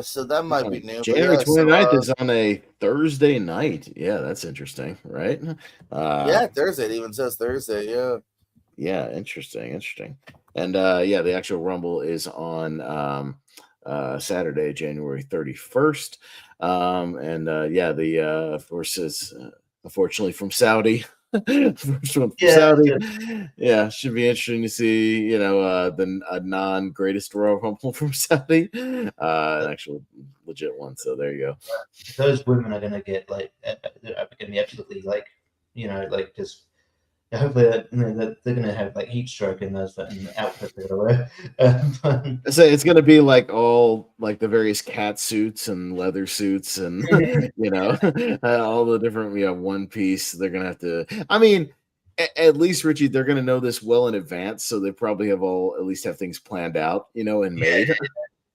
So that might be new.
January 29th is on a Thursday night. Yeah, that's interesting, right?
Thursday. It even says Thursday.
Yeah, interesting. And the actual Rumble is on Saturday, January 31st. Of course, is unfortunately from Saudi. First one from Saudi. Yeah, should be interesting to see, the non-greatest Royal Rumble from Saudi. An actual legit one. So there you go.
Those women are gonna get they're gonna be absolutely just hopefully that they're gonna have like heat stroke in those outfits they're gonna wear.
I say it's gonna be like all like the various cat suits and leather suits and all the different one piece. They're gonna have to. I mean, at least Richie, they're gonna know this well in advance, so they probably have at least have things planned out, and made.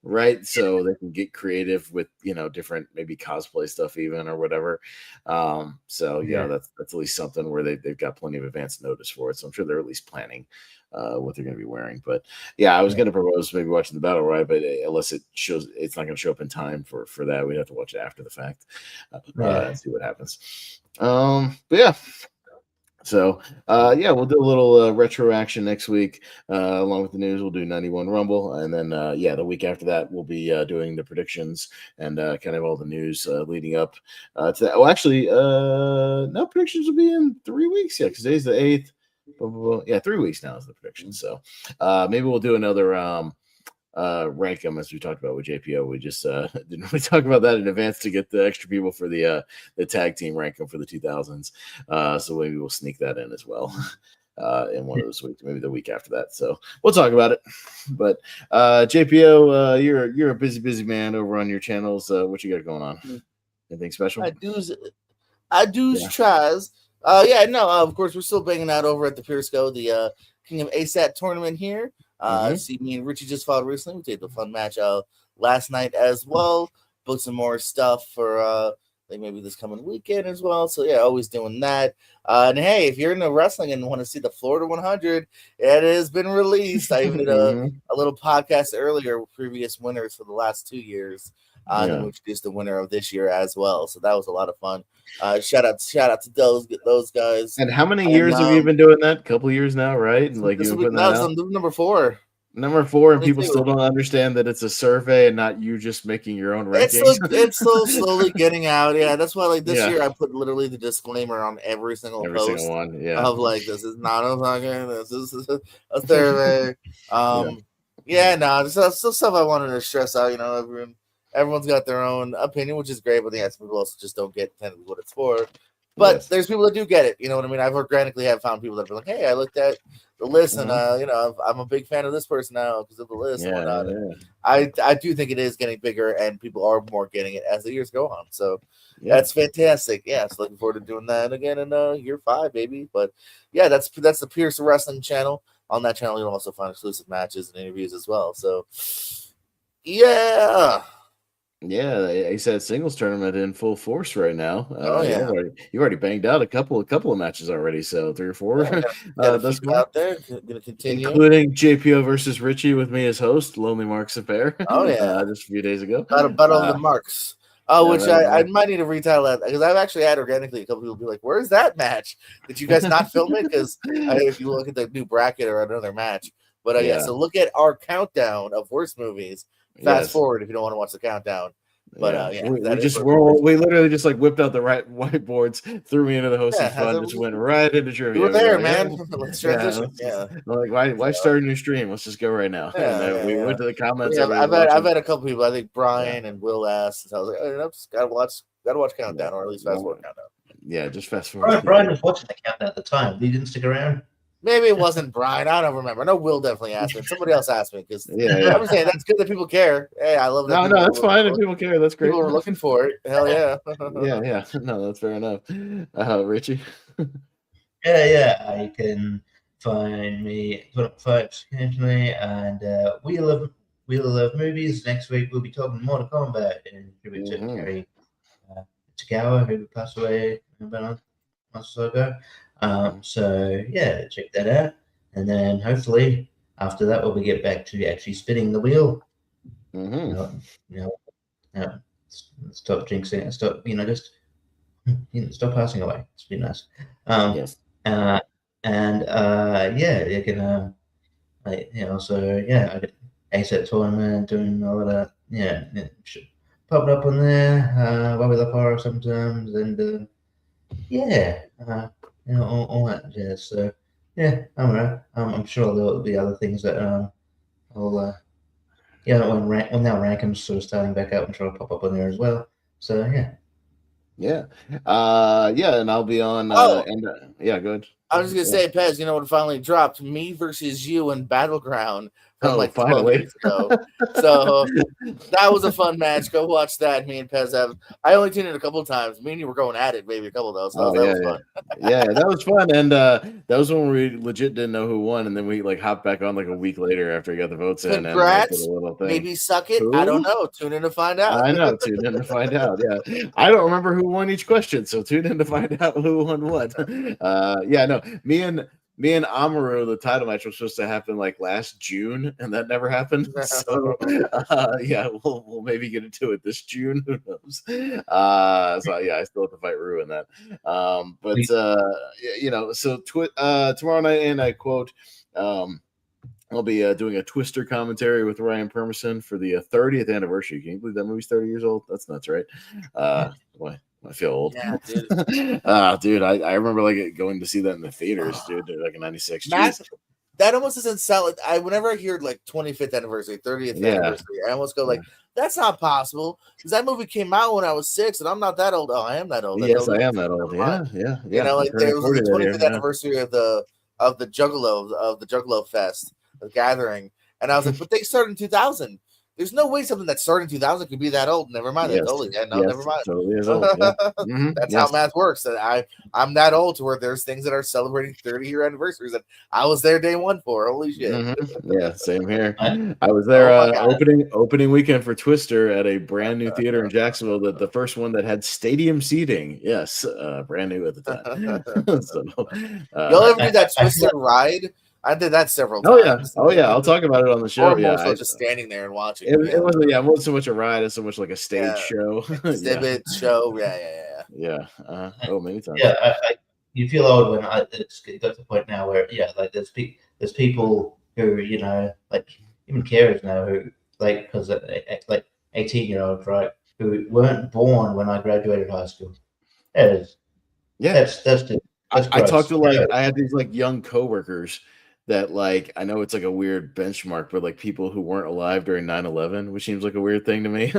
Right, so they can get creative with different maybe cosplay stuff even or whatever. So that's at least something where they've got plenty of advance notice for it. So I'm sure they're at least planning what they're going to be wearing. But I was going to propose maybe watching the battle royal, but unless it's not going to show up in time for that, we'd have to watch it after the fact and see what happens. But yeah. So, we'll do a little retro action next week. Along with the news, we'll do 91 Rumble. And then, the week after that, we'll be doing the predictions and kind of all the news leading up to that. Well, actually, no, predictions will be in 3 weeks. Yeah, because today's the 8th. Blah, blah, blah. Yeah, 3 weeks now is the prediction. So, maybe we'll do another rank them as we talked about with JPO. We just didn't really talk about that in advance to get the extra people for the tag team rank them for the 2000s. So maybe we'll sneak that in as well in one of those weeks, maybe the week after that. So we'll talk about it. But JPO, you're a busy man over on your channels. What you got going on? Anything special?
I do tries. Of course we're still banging out over at the Piersco, the King of ASAT tournament here. See, me and Richie just fought recently. We did a fun match last night as well. Booked some more stuff for maybe this coming weekend as well. So always doing that. And hey, if you're into wrestling and want to see the Florida 100, it has been released. I even did a little podcast earlier with previous winners for the last 2 years. And then we introduced the winner of this year as well. So that was a lot of fun. Shout out to those guys.
And how many years have you been doing that? A couple years now, right? And like you've been putting that out?
Number 4.
Number 4, and people still don't understand that it's a survey and not you just making your own rankings.
It's still slowly getting out. Yeah, that's why this year I put literally the disclaimer on every single post
one.
Of like, this is not a fucking, this is a survey. There's still stuff I wanted to stress out. Everyone's got their own opinion, which is great, but some people also just don't get what it's for. But there's people that do get it. You know what I mean? I've organically found people that are like, hey, I looked at the list and, I'm a big fan of this person now because of the list and whatnot. And I do think it is getting bigger and people are more getting it as the years go on. So that's fantastic. Yeah, so looking forward to doing that again in year 5, baby. But that's the Pierce Wrestling channel. On that channel, you'll also find exclusive matches and interviews as well. So,
he said singles tournament in full force right now. You've already banged out a couple of matches already, so 3 or 4.
That's out there. Gonna continue,
including JPO versus Richie with me as host, Lonely Marks Affair. Just a few days ago.
Battle of the Marks. Which I might need to retail that because I've actually had organically a couple people be like, "Where's that match? Did you guys not film it?" Because if you look at the new bracket or another match, but so look at our countdown of worst movies. Fast forward if you don't want to watch the countdown. But we literally just like whipped out the right whiteboards, threw me into the hosting fund, just went right into trivia. You were there, man. Let's transition.
Why start a new stream? Let's just go right now. We went to the comments.
I've had a couple people. I think Brian and Will asked. So I was like, I just gotta watch countdown or at least fast forward countdown.
Yeah, just fast forward.
Brian was watching the countdown at the time. He didn't stick around.
Maybe it wasn't Brian. I don't remember. No, Will definitely asked me. Somebody else asked me because I'm saying that's good that people care. Hey, I love that.
No, that's fine if people care. That's great.
People are looking for it. Hell yeah.
Yeah. No, that's fair enough. Richie.
You can find me 25 occasionally and Wheel of Movies. Next week we'll be talking Mortal Kombat in tribute to Kerry Tagawa, who passed away about a month or so ago. Check that out, and then hopefully after that we'll get back to actually spinning the wheel. Stop jinxing it. Stop, just stop passing away. It's been nice. You can I get ASAT tournament, doing all of that. Popping up on there. Why we love horror sometimes, and all that jazz. So I'm alright. I'm sure there'll be other things that when now Rankham's sort of starting back up, I'm sure I'll pop up on there as well. So
Yeah. And I'll be on.
Oh.
Yeah, good.
I was just gonna say, Pez, you know what finally dropped? Me versus You in Battleground from like 12
finally.
years ago. So that was a fun match. Go watch that. Me and Pez have. I only tuned in a couple of times. Me and you were going at it, maybe a couple of those. So that was fun.
Yeah, that was fun. And that was when we legit didn't know who won, and then we like hopped back on like a week later after we got the votes in.
Congrats.
And a little thing.
Maybe suck it. Who? I don't know. Tune in to find out.
I know. Tune in to find out. Yeah, I don't remember who won each question, so tune in to find out who won what. No, me and Amaru, the title match was supposed to happen like last June, and that never happened. So we'll maybe get into it this June. Who knows? I still have to fight Rue in that. So tomorrow night, and I quote, I'll be doing a Twister commentary with Ryan Permerson for the 30th anniversary. Can you believe that movie's 30 years old? That's nuts, right? Boy, I feel old.
Yeah, dude.
Dude, I remember like going to see that in the theaters, dude, like in '96.
That almost doesn't sound like whenever I hear like 25th anniversary, 30th anniversary, I almost go like, that's not possible. Because that movie came out when I was 6, and I'm not that old. Oh, I am that old.
Yes, I am that old. Yeah.
You know, like there was the 25th anniversary of the Juggalo Fest, the gathering. And I was like, but they started in 2000. There's no way something that started in 2000 could be that old. Never mind.
Yes.
Never mind.
Totally is old. Yeah.
That's how math works. And I'm that old to where there's things that are celebrating 30-year anniversaries that I was there day one for. Holy shit.
Yeah, same here. I was there opening weekend for Twister at a brand new theater in Jacksonville, the first one that had stadium seating. Yes, brand new at the time.
You'll ever do that Twister ride? I did that several times.
Oh yeah, I'll talk about it on the show.
Or just standing there and watching.
It wasn't so much a ride as so much like a stage show.
Exhibit show.
Yeah. Many times.
Yeah, you feel old when it's got to the point now where like there's people who like even carers now who like because like 18-year-olds, right, who weren't born when I graduated high school. That's
I talked to I had these like young coworkers that like I know it's like a weird benchmark, but like people who weren't alive during 9/11, which seems like a weird thing to me,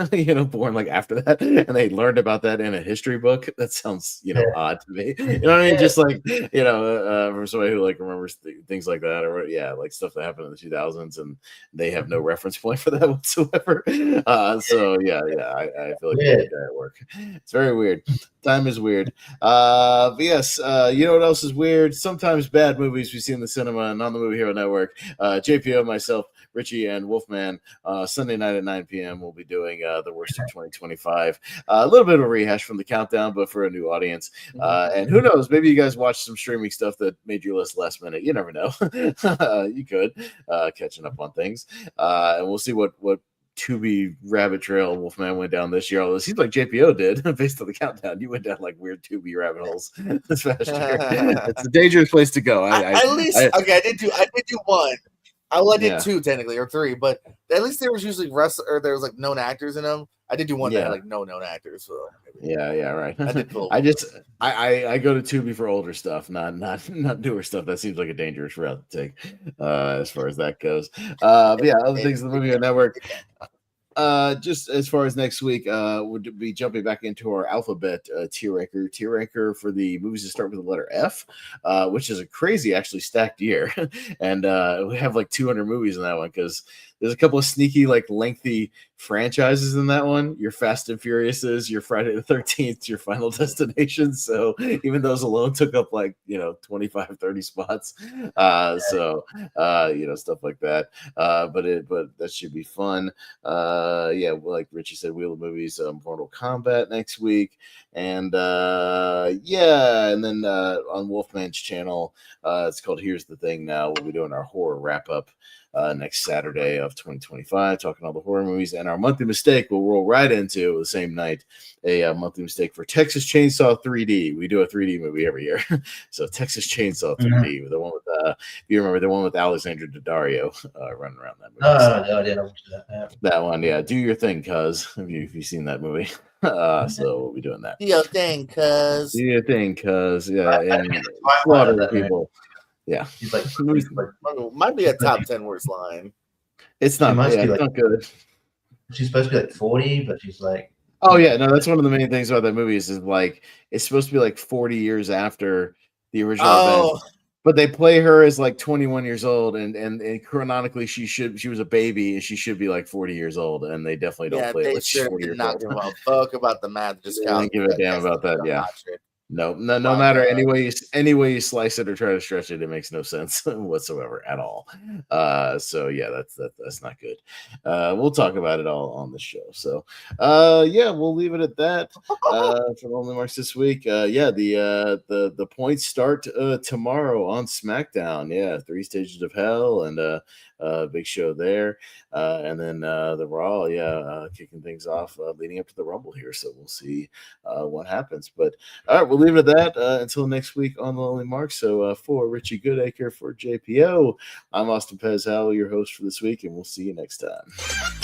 born like after that, and they learned about that in a history book. That sounds odd to me. You know what I mean? Just like from somebody who like remembers things like that, or like stuff that happened in the 2000s, and they have no reference point for that whatsoever. I feel like that at work. It's very weird. Time is weird. But yes, you know what else is weird? Sometimes bad movies we see in the cinema and on the Movie Hero Network. JPO, myself, Richie, and Wolfman, Sunday night at 9 p.m. we'll be doing the worst of 2025. A little bit of a rehash from the countdown, but for a new audience. And who knows? Maybe you guys watched some streaming stuff that made your list last minute. You never know. You could catching up on things, and we'll see what Tubi rabbit trail Wolfman went down this year. Although it seems like JPO did based on the countdown. You went down like weird Tubi rabbit holes this past year. It's a dangerous place to go. I did do one. I did two technically or three, but at least there was usually there was like known actors in them. I did do one that had like no known actors. So right.
I did cool.
I go to Tubi for older stuff, not newer stuff. That seems like a dangerous route to take as far as that goes. Other things in the Movie Network. Just as far as next week, we'll be jumping back into our alphabet tier ranker for the movies that start with the letter F, which is a crazy, actually stacked year. And we have like 200 movies in that one because there's a couple of sneaky, like lengthy franchises in that one. Your Fast and Furiouses, your Friday the 13th, your Final Destination. So even those alone took up like 25, 30 spots. Stuff like that. But that should be fun. Like Richie said, Wheel of Movies, Mortal Kombat next week, and then on Wolfman's channel, it's called Here's the Thing. Now we'll be doing our horror wrap up next Saturday of 2025, talking all the horror movies, and our monthly mistake we'll roll right into the same night, a monthly mistake for Texas Chainsaw 3D. We do a 3D movie every year. So Texas Chainsaw 3D, the one with you remember the one with Alexandra Daddario running around that movie. That one, do your thing, cuz have you seen that movie? So we'll be doing that.
Do your thing, cuz.
And slaughter people. Yeah,
he's like,
might be a top 10 worst line.
It's not. It's not good.
She's supposed to be like 40, but she's like
Oh yeah, no, that's one of the main things about that movie is like it's supposed to be like 40 years after the original event,
Oh,
but they play her as like 21 years old, and chronically she was a baby and she should be like 40 years old, and they definitely don't
yeah,
play it
they
like she's
sure
40
did
years
not
old.
give a fuck about the math. Just
They don't give a damn about that. Yeah. No, no
My
matter
God.
any way you slice it or try to stretch it, it makes no sense whatsoever at all. So yeah, that's not good. We'll talk about it all on the show. So yeah, we'll leave it at that for Only Marks this week. Yeah, the points start tomorrow on SmackDown. Yeah, 3 stages of hell and big show there. And then the Raw, kicking things off leading up to the Rumble here. So we'll see what happens. But all right, we'll leave it at that until next week on the Lonely Mark. So for Richie Goodacre, for JPO, I'm Austin Pez Howell, your host for this week, and we'll see you next time.